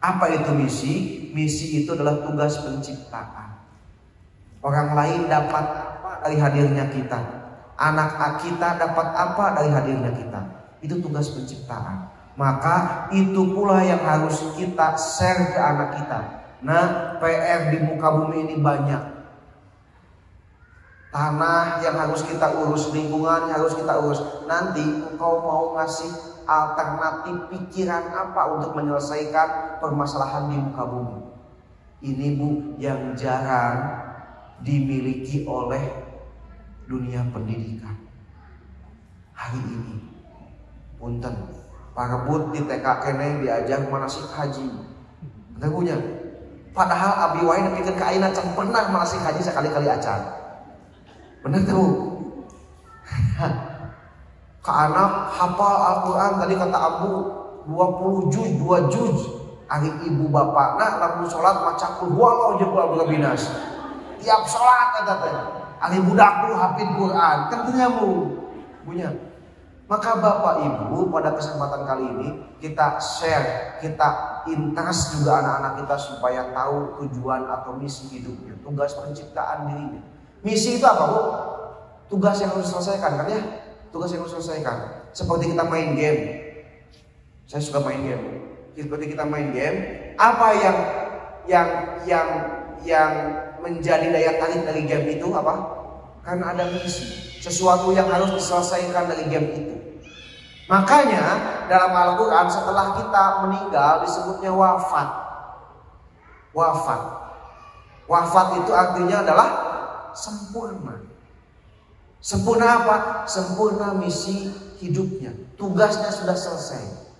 [SPEAKER 2] Apa itu misi? Misi itu adalah tugas penciptaan. Orang lain dapat apa dari hadirnya kita? Anak kita dapat apa dari hadirnya kita? Itu tugas penciptaan. Maka itu pula yang harus kita share ke anak kita. Nah, PR di muka bumi ini banyak. Tanah yang harus kita urus, lingkungan yang harus kita urus. Nanti engkau mau ngasih alternatif pikiran apa untuk menyelesaikan permasalahan di muka bumi. Ini Bu yang jarang dimiliki oleh dunia pendidikan hari ini. Punten, para bud di TK kene diajar manasik haji. Bener punya. Padahal abi wae nepikeun ka ayeuna can pernah manasik haji sekali-kali acan. Bener tuh. Ke anak hafal Al-Quran tadi kata Abu 20 juz, 2 juz. Ari ibu bapak nak lamun sholat maca kul huwallahu jeung binas. Tiap sholat kata teh. Ari budak lu hafid Quran kan teu punya. Maka Bapak Ibu pada kesempatan kali ini kita share, kita intas juga anak-anak kita supaya tahu tujuan atau misi hidupnya, tugas penciptaan dirinya. Misi itu apa Bu? Tugas yang harus diselesaikan kan ya? Tugas yang harus diselesaikan. Seperti kita main game. Saya suka main game. Seperti kita main game, apa yang menjadi daya tarik dari game itu apa? Karena ada misi. Sesuatu yang harus diselesaikan dari game itu. Makanya dalam Al-Quran setelah kita meninggal disebutnya wafat. Wafat. Wafat itu artinya adalah sempurna. Sempurna apa? Sempurna misi hidupnya. Tugasnya sudah selesai.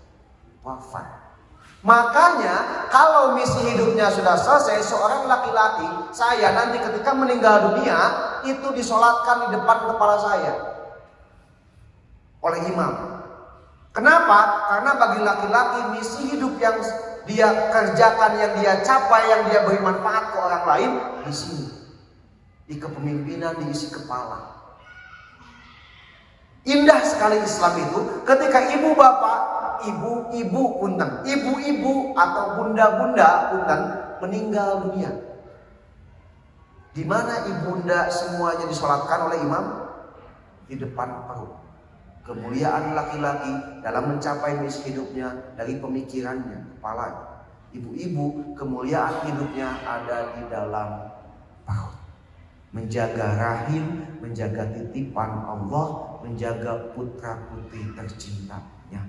[SPEAKER 2] Wafat. Makanya kalau misi hidupnya sudah selesai, seorang laki-laki, saya nanti ketika meninggal dunia itu disolatkan di depan kepala saya oleh imam. Kenapa? Karena bagi laki-laki misi hidup yang dia kerjakan, yang dia capai, yang dia beri manfaat ke orang lain di sini, di kepemimpinan, diisi kepala. Indah sekali Islam itu ketika ibu bapak, ibu-ibu punten, ibu-ibu atau bunda-bunda punten meninggal dunia. Di mana ibunda semuanya disolatkan oleh imam? Di depan perut. Kemuliaan laki-laki dalam mencapai misi hidupnya dari pemikirannya, kepalanya. Ibu-ibu, kemuliaan hidupnya ada di dalam perut. Menjaga rahim, menjaga titipan Allah, menjaga putra-putri tercintanya.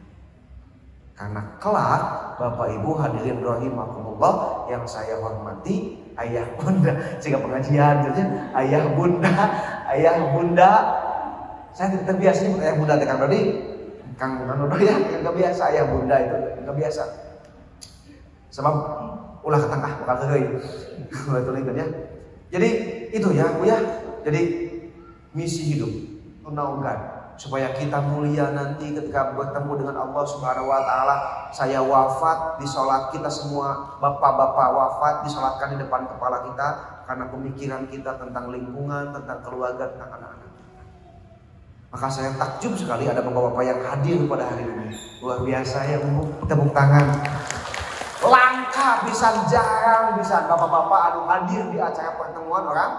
[SPEAKER 2] Karena kelak, Bapak Ibu hadirin rahimakumullah yang saya hormati, ayah bunda, jika pengajian ayah bunda, saya tidak terbiasa nyebut ayah bunda Kang Dodi, Kang Dodo ya, nggak biasa ayah bunda itu, nggak biasa. Sebab ulah ke tengah bakal kegeuy. Kalau itu lingkar ya. Jadi itu ya Bu ya. Jadi misi hidup tunaukan supaya kita mulia nanti ketika bertemu dengan Allah Subhanahu wa taala. Saya wafat di sholat, kita semua bapak-bapak wafat disolatkan di depan kepala kita karena pemikiran kita tentang lingkungan, tentang keluarga, tentang anak-anak. Maka saya takjub sekali ada bapak-bapak yang hadir pada hari ini. Luar biasa ya, tepuk tangan. Langka bisa, jarang bisa bapak-bapak anu hadir di acara pertemuan orang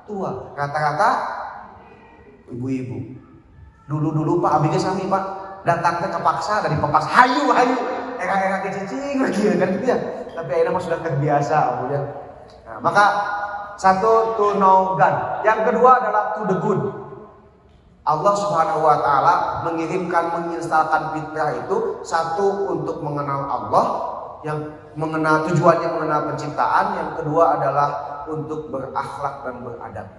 [SPEAKER 2] tua. Rata-rata ibu-ibu. Dulu Pak Abi sami Pak datangnya kepaksa dari pepaksa hayu era kecicing lagi kan gitu ya. Tapi akhirnya mah sudah terbiasa ya. Nah, maka satu to know God. Yang kedua adalah to the good. Allah Subhanahu wa taala menginstalkan fitrah itu satu untuk mengenal Allah, yang mengenal tujuannya mengenal penciptaan, yang kedua adalah untuk berakhlak dan beradab.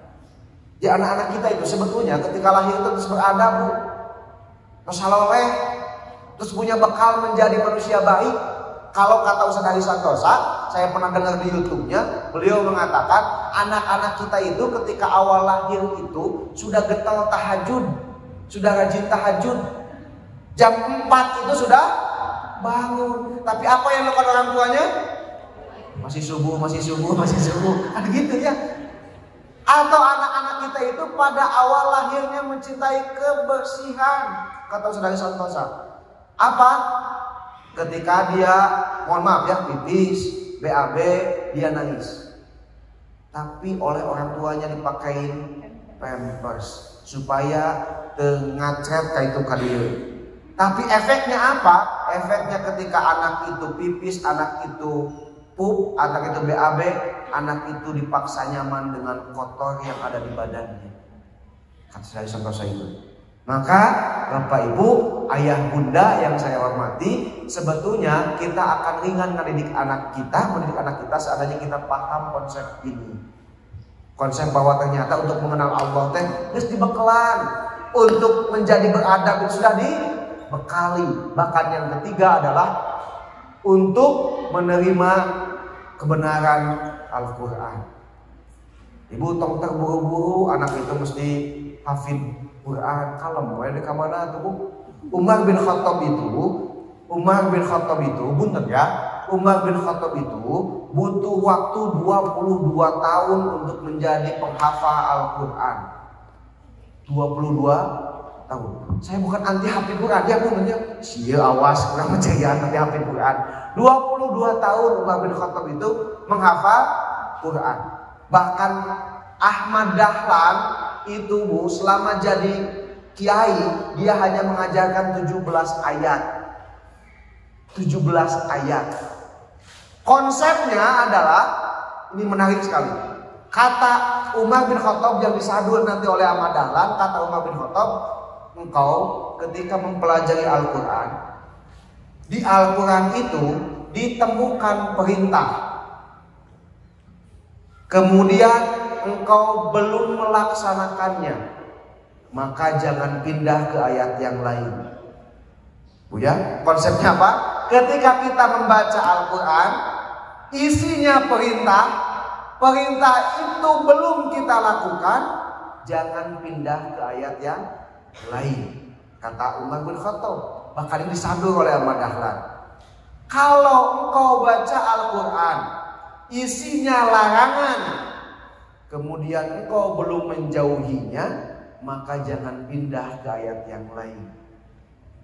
[SPEAKER 2] Di anak-anak kita itu sebetulnya ketika lahir itu terus beradab, terus saloleh, terus punya bekal menjadi manusia baik. Kalau kata Ustaz Hari Santosa, saya pernah dengar di YouTube-nya, beliau mengatakan anak-anak kita itu ketika awal lahir itu sudah getol tahajud, sudah rajin tahajud. Jam 4 itu sudah bangun. Tapi apa yang dilakukan orang tuanya? Masih subuh. Ada gitu ya. Atau anak-anak kita itu pada awal lahirnya mencintai kebersihan. Kata Saudara Santosa. Apa? Ketika dia, mohon maaf ya, pipis, BAB, dia nangis. Tapi oleh orang tuanya dipakein pampers supaya ngacret kayak itu kadieu. Tapi efeknya apa? Efeknya ketika anak itu pipis, anak itu pup, anak itu BAB, anak itu dipaksa nyaman dengan kotor yang ada di badannya. Kata saya Santosa itu. Maka Bapak Ibu, ayah bunda yang saya hormati, sebetulnya kita akan ringan mendidik anak kita seandainya kita paham konsep ini. Konsep bahwa ternyata untuk mengenal Allah teh harus dibekalan, untuk menjadi beradab itu sudah dibekali. Bahkan yang ketiga adalah untuk menerima kebenaran Al-Quran. Ibu tong terburu-buru anak itu mesti hafid Quran, kalem wae di kamana tuh Bu. Umar bin Khattab itu bunten ya. Umar bin Khattab itu butuh waktu 22 tahun untuk menjadi penghafal Al-Quran. 22 tahun. Saya bukan anti hafid Quran ya Bu, sia awas kurang mencerian anti hafid Quran. 22 tahun Umar bin Khattab itu menghafal Quran. Bahkan Ahmad Dahlan itu Bu, selama jadi kiai dia hanya mengajarkan 17 ayat. 17 ayat. Konsepnya adalah, ini menarik sekali. Kata Umar bin Khattab yang disadur nanti oleh Ahmad Dahlan, kata Umar bin Khattab, engkau ketika mempelajari Al-Quran, di Al-Quran itu ditemukan perintah, kemudian engkau belum melaksanakannya, maka jangan pindah ke ayat yang lain. Bu ya, konsepnya apa? Ketika kita membaca Al-Quran, isinya perintah itu belum kita lakukan, jangan pindah ke ayat yang lain. Kata Umar bin Khattab, bahkan ini disadur oleh Ahmad Dahlan. Kalau engkau baca Al-Quran, isinya larangan, kemudian engkau belum menjauhinya, maka jangan pindah ke ayat yang lain.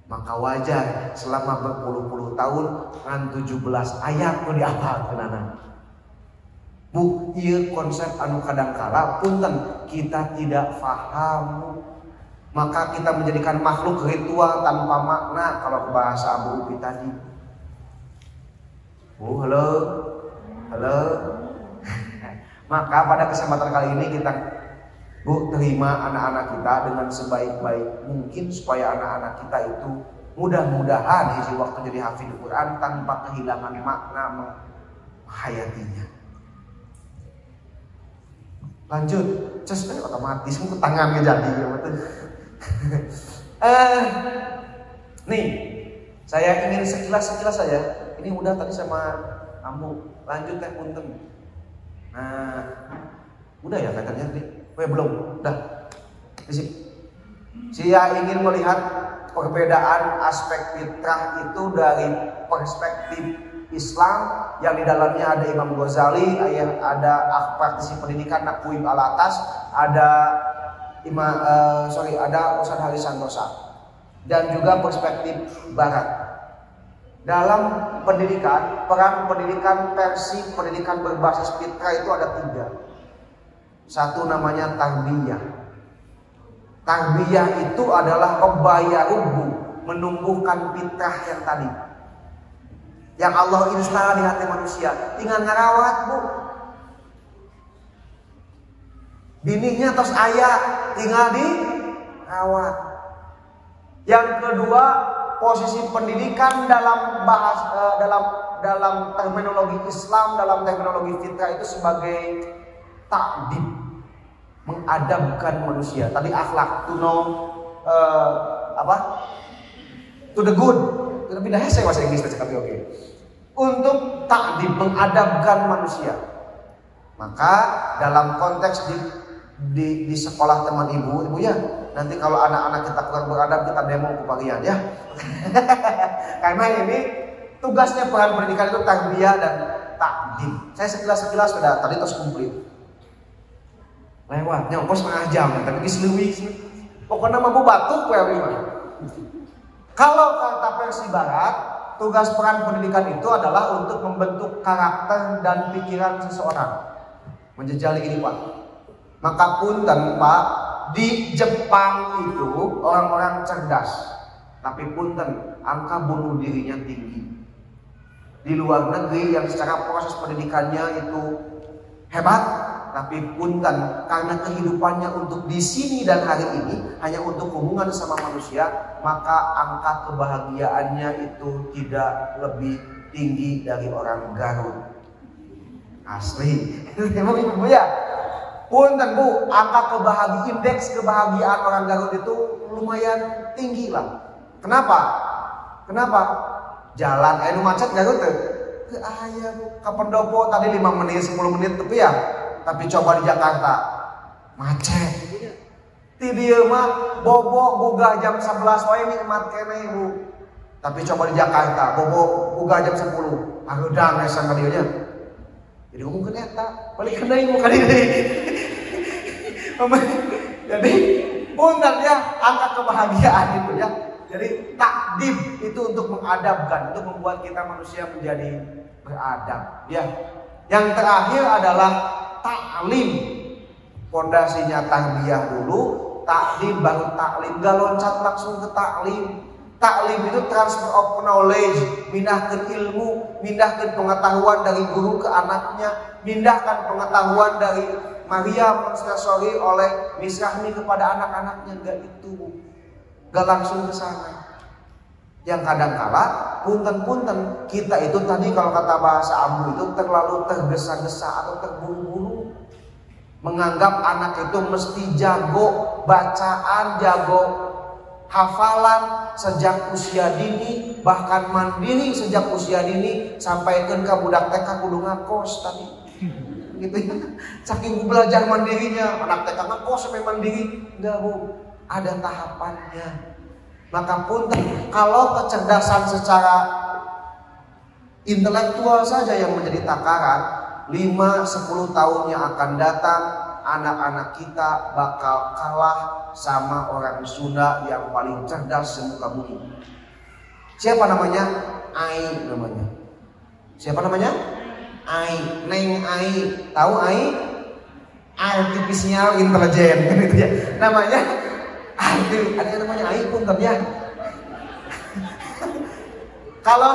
[SPEAKER 2] Maka wajar selama berpuluh-puluh tahun dengan 17 ayat nu dihafalkeunana. Bu, ieu konsep anu kadangkala punten kita tidak paham. maka kita menjadikan makhluk ritual tanpa makna. Kalau bahasa Abu Upi tadi, halo. Maka pada kesempatan kali ini kita terima anak-anak kita dengan sebaik-baik mungkin supaya anak-anak kita itu mudah-mudahan isi waktu jadi hafidz Quran tanpa kehilangan makna menghayatinya. Lanjut, otomatis ke tangannya jadi ya betul. Nih, saya ingin sekilas saja. Ini udah tadi sama kamu. Lanjut teh punten. Nah, udah ya katanya nih. Belum, udah. Saya ingin melihat perbedaan aspek fitrah itu dari perspektif Islam yang di dalamnya ada Imam Ghazali, ada praktisi pendidikan Naqwib Al-Atas, ada Ustadz Haris Santosa, dan juga perspektif Barat. Dalam pendidikan, peran pendidikan versi pendidikan berbasis fitrah itu ada 3. Satu namanya tarbiyah. Tarbiyah itu adalah rubu, menumbuhkan fitrah yang tadi. Yang Allah install di hati manusia, tinggal ngerawat, Bu. Bininya tos ayah, tinggal dirawat. Yang kedua, posisi pendidikan dalam dalam terminologi Islam, dalam terminologi fitrah itu sebagai ta'dib, mengadabkan manusia. Tadi akhlak, to the good. Lebih dah saya bahasa Inggris sekali oke. Untuk ta'dib, mengadabkan manusia. Maka dalam konteks di sekolah teman ibu ya, nanti kalau anak-anak kita kurang beradab kita demo ke bagian ya. Karena ini tugasnya peran pendidikan itu tarbiyah dan ta'dib. Saya sekilas sudah tadi terus komplit. Lewat nyongkos setengah jam, tapi kislewi. Pokoknya mampu batuk gimana. Kalau kata versi Barat, tugas peran pendidikan itu adalah untuk membentuk karakter dan pikiran seseorang. Menjejali ini Pak. Maka punten Pak, di Jepang itu orang-orang cerdas, tapi punten angka bunuh dirinya tinggi. Di luar negeri yang secara proses pendidikannya itu hebat, tapi punten karena kehidupannya untuk di sini dan hari ini hanya untuk hubungan sama manusia, maka angka kebahagiaannya itu tidak lebih tinggi dari orang Garut. Asli. Emang ibu ya? Punten Bu, angka indeks kebahagiaan orang Garut itu lumayan tinggi lah. Kenapa? Jalan anu macet Garut tuh. Aya Bu, ka pendopo tadi 5 menit 10 menit tapi ya. Tapi coba di Jakarta macet. Ti dieu mah bobo gugah jam 11 wae nikmat keneh Bu. Tapi coba di Jakarta bobo gugah jam 10. Ageudang asa ka dieu nya. Jadi ngomongkeun eta, balik ka deui muka deui. Jadi punten ya angka kebahagiaan itu ya. Jadi takdib itu untuk mengadabkan, untuk membuat kita manusia menjadi beradab ya. Yang terakhir adalah taklim. Pondasinya tarbiyah dulu, taklim baru taklim. Gak loncat langsung ke taklim. Taklim itu transfer of knowledge, mindahkan ilmu, mindahkan pengetahuan dari guru ke anaknya, mindahkan pengetahuan dari Maria Montessori oleh Miss Rahmi kepada anak-anaknya. Gak itu, gak langsung ke sana. Yang kadang-kala punten-punten kita itu tadi kalau kata bahasa Ambu itu terlalu tergesa-gesa atau terburu-buru, menganggap anak itu mesti jago bacaan, jago hafalan sejak usia dini, bahkan mandiri sejak usia dini, sampaikan ke budak TK kudu ngakos tadi. Gitu ya. Saking belajar mandirinya, anak TK ngakos sampai mandiri. Enggak Bu, ada tahapannya. Maka pun kalau kecerdasan secara intelektual saja yang menjadi takaran, 5-10 tahun yang akan datang anak-anak kita bakal kalah sama orang Sunda yang paling cerdas semuka bumi. Siapa namanya? Ai namanya. Siapa namanya? Ai, Neng Ai. Tahu Ai? Artificial Intelligence gitu ya. Namanya Ada yang namanya AI pun kan ya. Kalau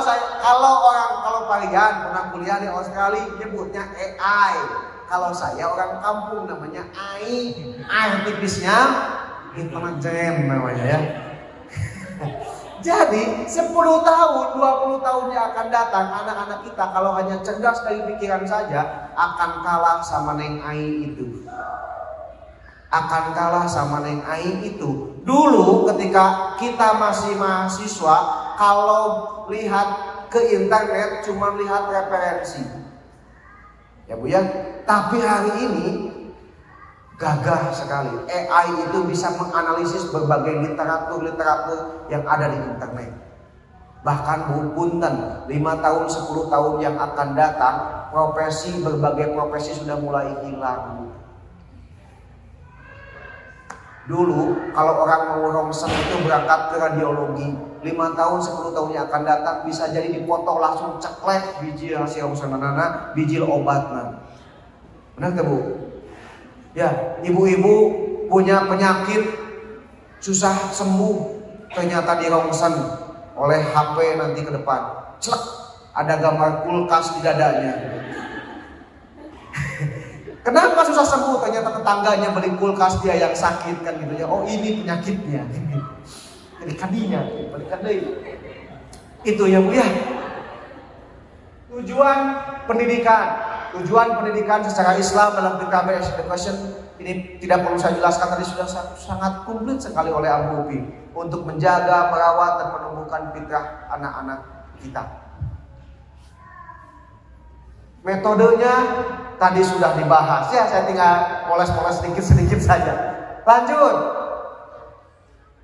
[SPEAKER 2] kalian pernah kuliah di Australia nyebutnya AI. Kalau saya orang kampung namanya AI. Artipisnya intelijen namanya ya. Jadi 10 tahun, 20 tahun yang akan datang, anak-anak kita kalau hanya cerdas dari pikiran saja akan kalah sama Neng AI itu. Akan kalah sama Neng AI itu. Dulu ketika kita masih mahasiswa, kalau lihat ke internet cuma lihat referensi. Ya Bu ya, tapi hari ini gagah sekali. AI itu bisa menganalisis berbagai literatur yang ada di internet. Bahkan Bu punten, 5 tahun 10 tahun yang akan datang, berbagai profesi sudah mulai hilang. Dulu kalau orang mau ronsen itu berangkat ke radiologi, 5 tahun 10 tahun yang akan datang bisa jadi dipotong langsung ceklek biji hasil usahanana, biji obatna. Benar gak Bu? Ya, ibu-ibu punya penyakit susah sembuh, ternyata dirongsen oleh HP nanti ke depan. Celek, ada gambar kulkas di dadanya. Kenapa susah sembuh? Ternyata tetangganya beli kulkas dia yang sakit kan gitu ya. Oh ini penyakitnya. Jadi kadinya, balik kadai. Itu ya Bu ya. Tujuan pendidikan secara Islam dalam PKB Education ini tidak perlu saya jelaskan, tadi sudah sangat komplit sekali oleh Abu Upi untuk menjaga, merawat dan menumbuhkan fitrah anak-anak kita. Metodenya tadi sudah dibahas ya, saya tinggal poles-poles sedikit saja. Lanjut.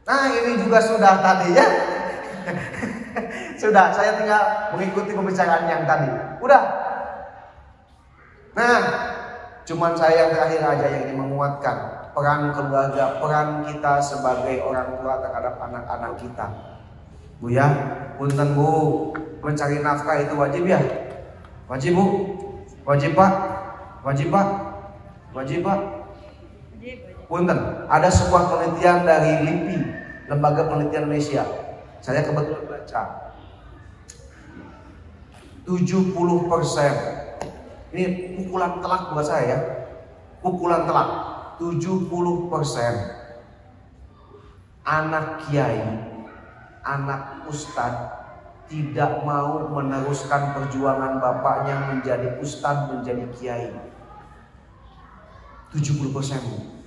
[SPEAKER 2] Nah ini juga sudah tadi ya. Sudah, saya tinggal mengikuti pembicaraan yang tadi. Udah. Nah, cuman saya yang terakhir aja yang ingin menguatkan peran keluarga, peran kita sebagai orang tua terhadap anak-anak kita. Bu ya, punten Bu, mencari nafkah itu wajib ya? Wajib Bu? Wajib Pak? Wajib Pak? Wajib Pak? Punten, ada sebuah penelitian dari LIPI, Lembaga Penelitian Indonesia. Saya kebetulan baca 70%. Ini pukulan telak buat saya ya. Pukulan telak. 70% anak kiai, anak ustadz tidak mau meneruskan perjuangan bapaknya menjadi ustadz, menjadi kiai. 70%.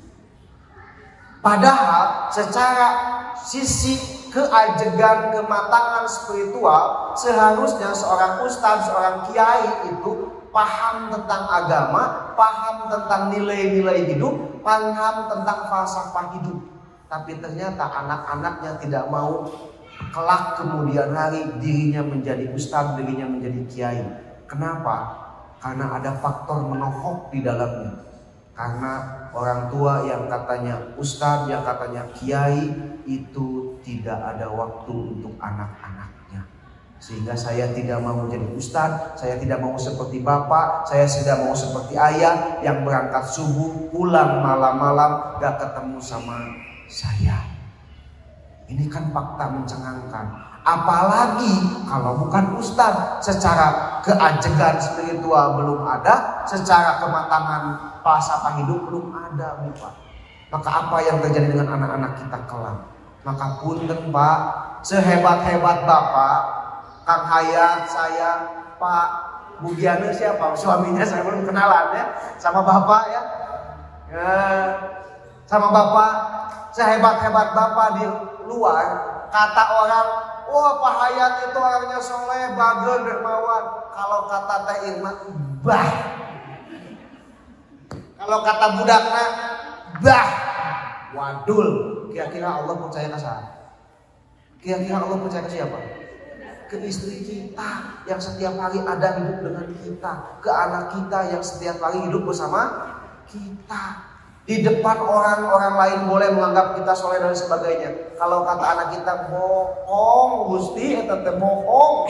[SPEAKER 2] Padahal secara sisi keajegan, kematangan spiritual, seharusnya seorang ustadz, seorang kiai itu paham tentang agama, paham tentang nilai-nilai hidup, paham tentang falsafah hidup. Tapi ternyata anak-anaknya tidak mau, kelak kemudian hari dirinya menjadi ustadz, dirinya menjadi kiai. Kenapa? Karena ada faktor menohok di dalamnya. Karena orang tua yang katanya ustadz, yang katanya kiai, itu tidak ada waktu untuk anak-anaknya. Sehingga saya tidak mau menjadi ustadz, saya tidak mau seperti bapak, saya tidak mau seperti ayah yang berangkat subuh, pulang malam-malam, gak ketemu sama saya. Ini kan fakta mencengangkan. Apalagi kalau bukan ustadz, secara keajegan spiritual belum ada, secara kematangan falsafah hidup belum ada, Bapak. Maka apa yang terjadi dengan anak-anak kita kelak? Maka punten Pak, sehebat-hebat Bapak, Kang Hayat, saya, Pak Bugiana siapa? Suaminya saya belum kenalan ya, sama Bapak ya. Sama Bapak, sehebat-hebat Bapak di luar, kata orang, wah Pak Hayat itu orangnya soleh, bagel, dermawan. Kalau kata Teh Irma, bah. Kalau kata budakna, bah. Wadul, kira-kira Allah percaya ke saya? Kira-kira Allah percaya ke siapa? Ke istri kita yang setiap hari ada hidup dengan kita, ke anak kita yang setiap hari hidup bersama kita. Di depan orang-orang lain boleh menganggap kita soleh dan sebagainya. Kalau kata anak kita bohong, Gusti, itu bohong.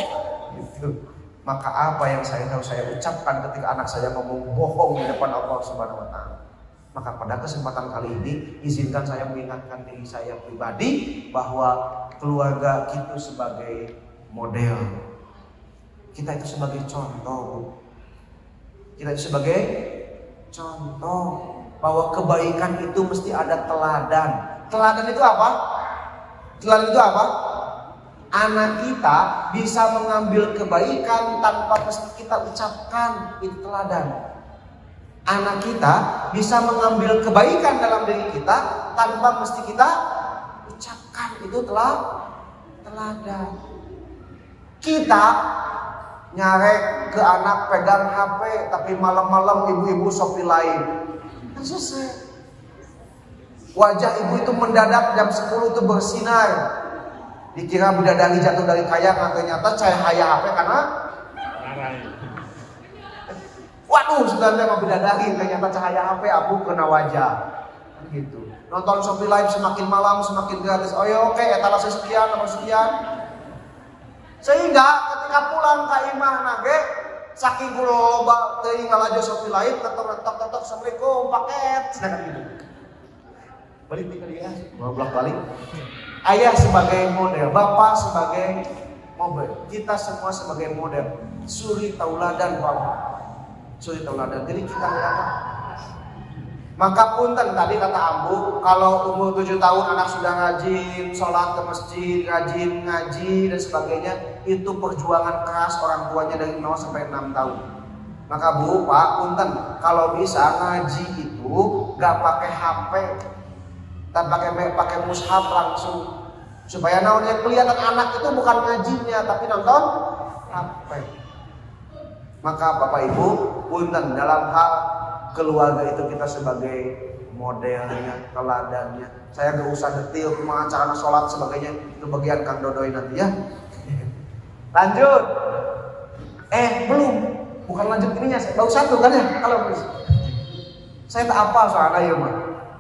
[SPEAKER 2] Gitu. Maka apa yang harus saya ucapkan ketika anak saya ngomong bohong di depan Allah Subhanahu Wa Taala? Maka pada kesempatan kali ini izinkan saya mengingatkan diri saya pribadi bahwa keluarga kita sebagai model, kita itu sebagai contoh, kita itu sebagai contoh bahwa kebaikan itu mesti ada teladan. Teladan itu apa? Teladan itu apa? Anak kita bisa mengambil kebaikan tanpa mesti kita ucapkan, itu teladan. Anak kita bisa mengambil kebaikan dalam diri kita tanpa mesti kita ucapkan, itu teladan. Kita nyarek ke anak pegang HP tapi malam-malam ibu-ibu Shopee lain, kan selesai. Wajah ibu itu mendadak jam 10 itu bersinar, dikira bidadari jatuh dari kayangan, ternyata cahaya HP karena waduh, sebenarnya mau bidadari, ternyata cahaya HP abu kena wajah. Kan gitu. Nonton Shopee Live semakin malam semakin gratis. Oh ya oke, etalase sekian nomor sekian. Sehingga ketika pulang ke imah nage saking kulo teuing ngalajo Shopee Live tok assalamualaikum paket sedangkan gitu. Balik nih dia, bolak-balik. Ayah sebagai model, bapak sebagai model, kita semua sebagai model. Suri tauladan bapak. Suri tauladan. Jadi kita lihat. Maka punten tadi kata Ambu, kalau umur 7 tahun anak sudah rajin sholat ke masjid, rajin ngaji dan sebagainya, itu perjuangan keras orang tuanya dari 0 sampai 6 tahun. Maka Bu, Pak, punten, kalau bisa ngaji itu gak pakai HP, dan pakai mushaf langsung, supaya naonnya kelihatan anak itu bukan ngajinya tapi nonton HP. Maka Bapak Ibu, punten dalam hal keluarga itu kita sebagai modelnya, teladannya. Saya gak usah detail cuma cara sholat sebagainya, itu bagian Kang Dodoy nanti ya. Lanjut. Belum, bukan lanjut ininya, baru satu kan ya kalau bisa. Saya tak apa soalnya ya mah.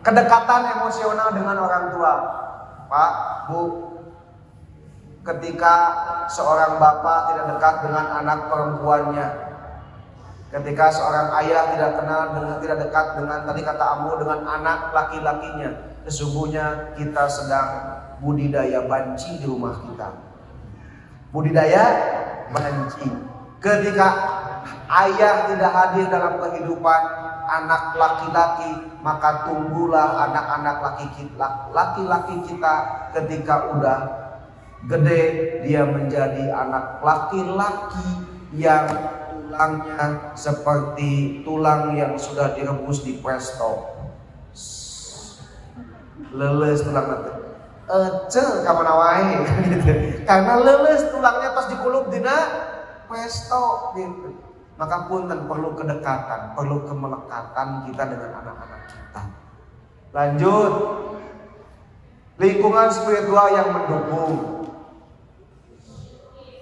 [SPEAKER 2] Kedekatan emosional dengan orang tua, Pak, Bu. Ketika seorang bapak tidak dekat dengan anak perempuannya, ketika seorang ayah tidak dekat dengan tadi kata Ambu dengan anak laki-lakinya, sesungguhnya kita sedang budidaya banci di rumah kita. Budidaya banci. Ketika ayah tidak hadir dalam kehidupan anak laki-laki, maka tumbuhlah anak-anak laki-laki kita ketika udah gede, dia menjadi anak laki-laki yang tulangnya seperti tulang yang sudah direbus di presto. Leles tulang nanti. Kamana wae gitu. Karena leles tulangnya pas dikulup dina presto gitu. Maka punten perlu kedekatan, perlu kemelekatan kita dengan anak-anak kita. Lanjut. Lingkungan spiritual yang mendukung.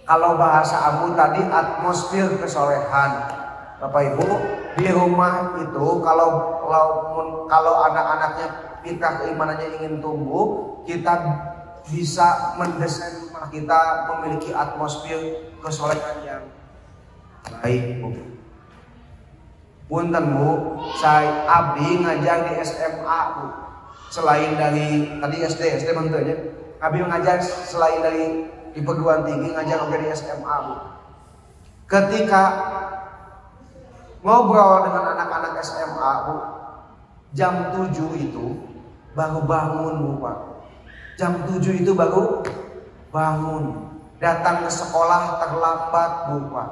[SPEAKER 2] Kalau bahasa Abu tadi atmosfer kesolehan, Bapak Ibu di rumah itu kalau anak-anaknya fitrah keimanannya ingin tumbuh, kita bisa mendesain rumah kita memiliki atmosfer kesolehan yang baik, Bu. Punten Bu, saya abdi ngajar di SMA Bu. Selain dari tadi SD menurutnya, abdi ngajar selain dari di perguruan tinggi ngajar juga di SMA Bu. Ketika ngobrol dengan anak-anak SMA Bu, jam 7 itu baru bangun Bu Pak. Jam 7 itu baru bangun. Datang ke sekolah terlambat Bu Pak.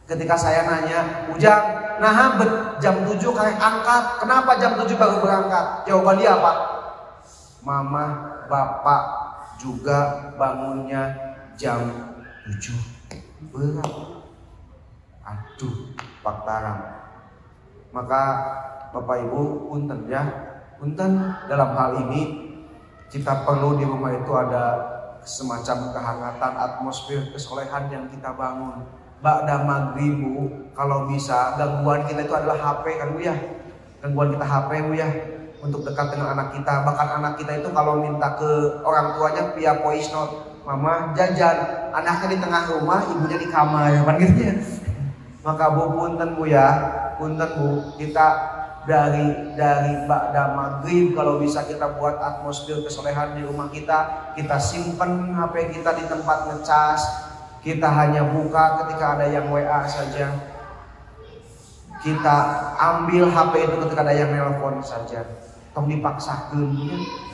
[SPEAKER 2] Ketika saya nanya, Ujang, nah jam 7 kayak angkat, kenapa jam 7 baru berangkat? Jawaban dia apa? Mama, Bapak juga bangunnya jam 7. Berat. Aduh, Pak Tarang. Maka Bapak Ibu punten ya, punten dalam hal ini kita perlu di rumah itu ada semacam kehangatan atmosfer kesolehan yang kita bangun. Ba'da maghrib Bu, kalau bisa gangguan kita itu adalah HP kan Bu ya. Gangguan kita HP Bu ya. Untuk dekat dengan anak kita, bahkan anak kita itu kalau minta ke orang tuanya via voice note, mama jajan, anaknya di tengah rumah, ibunya di kamar, kan gitu ya. Maka Bu punten Bu ya, punten Bu, kita dari ba'da maghrib kalau bisa kita buat atmosfer kesolehan di rumah kita simpen HP kita di tempat ngecas, kita hanya buka ketika ada yang WA saja, kita ambil HP itu ketika ada yang nelpon saja, tong dipaksakeun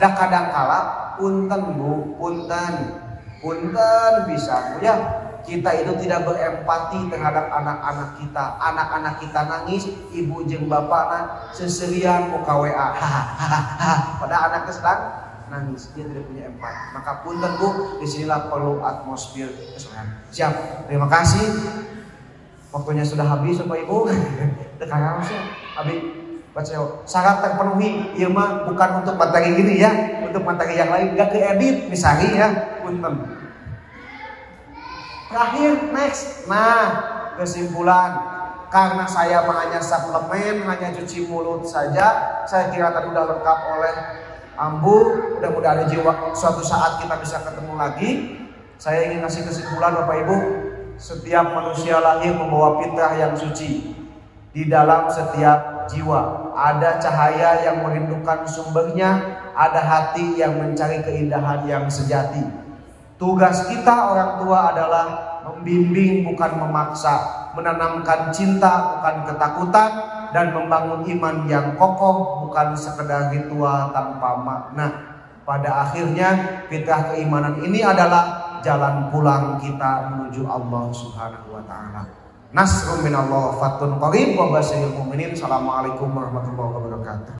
[SPEAKER 2] dah kadang kala punten Bu, punten bisa Bu ya. Kita itu tidak berempati terhadap anak-anak kita nangis, ibu jeung bapakna seserian muka WA, padahal anaknya sedang nangis, dia tidak punya empati. Maka punten Bu, disinilah perlu atmosfer kesolehan. Siap, terima kasih. Waktunya sudah habis Bapak Ibu. Tekan sih, habis. Baca syarat terpenuhi, ieu mah bukan untuk materi gini ya, untuk materi yang lain gak keedit misalnya ya, punten. Terakhir, next. Nah, kesimpulan. Karena saya hanya suplemen, hanya cuci mulut saja, saya kira tadi udah lengkap oleh Ambu. Mudah-mudahan suatu saat kita bisa ketemu lagi. Saya ingin kasih kesimpulan Bapak Ibu. Setiap manusia lahir membawa fitrah yang suci. Di dalam setiap jiwa ada cahaya yang merindukan sumbernya, ada hati yang mencari keindahan yang sejati. Tugas kita orang tua adalah membimbing bukan memaksa, menanamkan cinta bukan ketakutan, dan membangun iman yang kokoh bukan sekedar ritual tanpa makna. Pada akhirnya fitrah keimanan ini adalah jalan pulang kita menuju Allah Subhanahu wa taala. Nasrun minallah fatun qarib wa basyiril mu'minin. Assalamualaikum warahmatullahi wabarakatuh.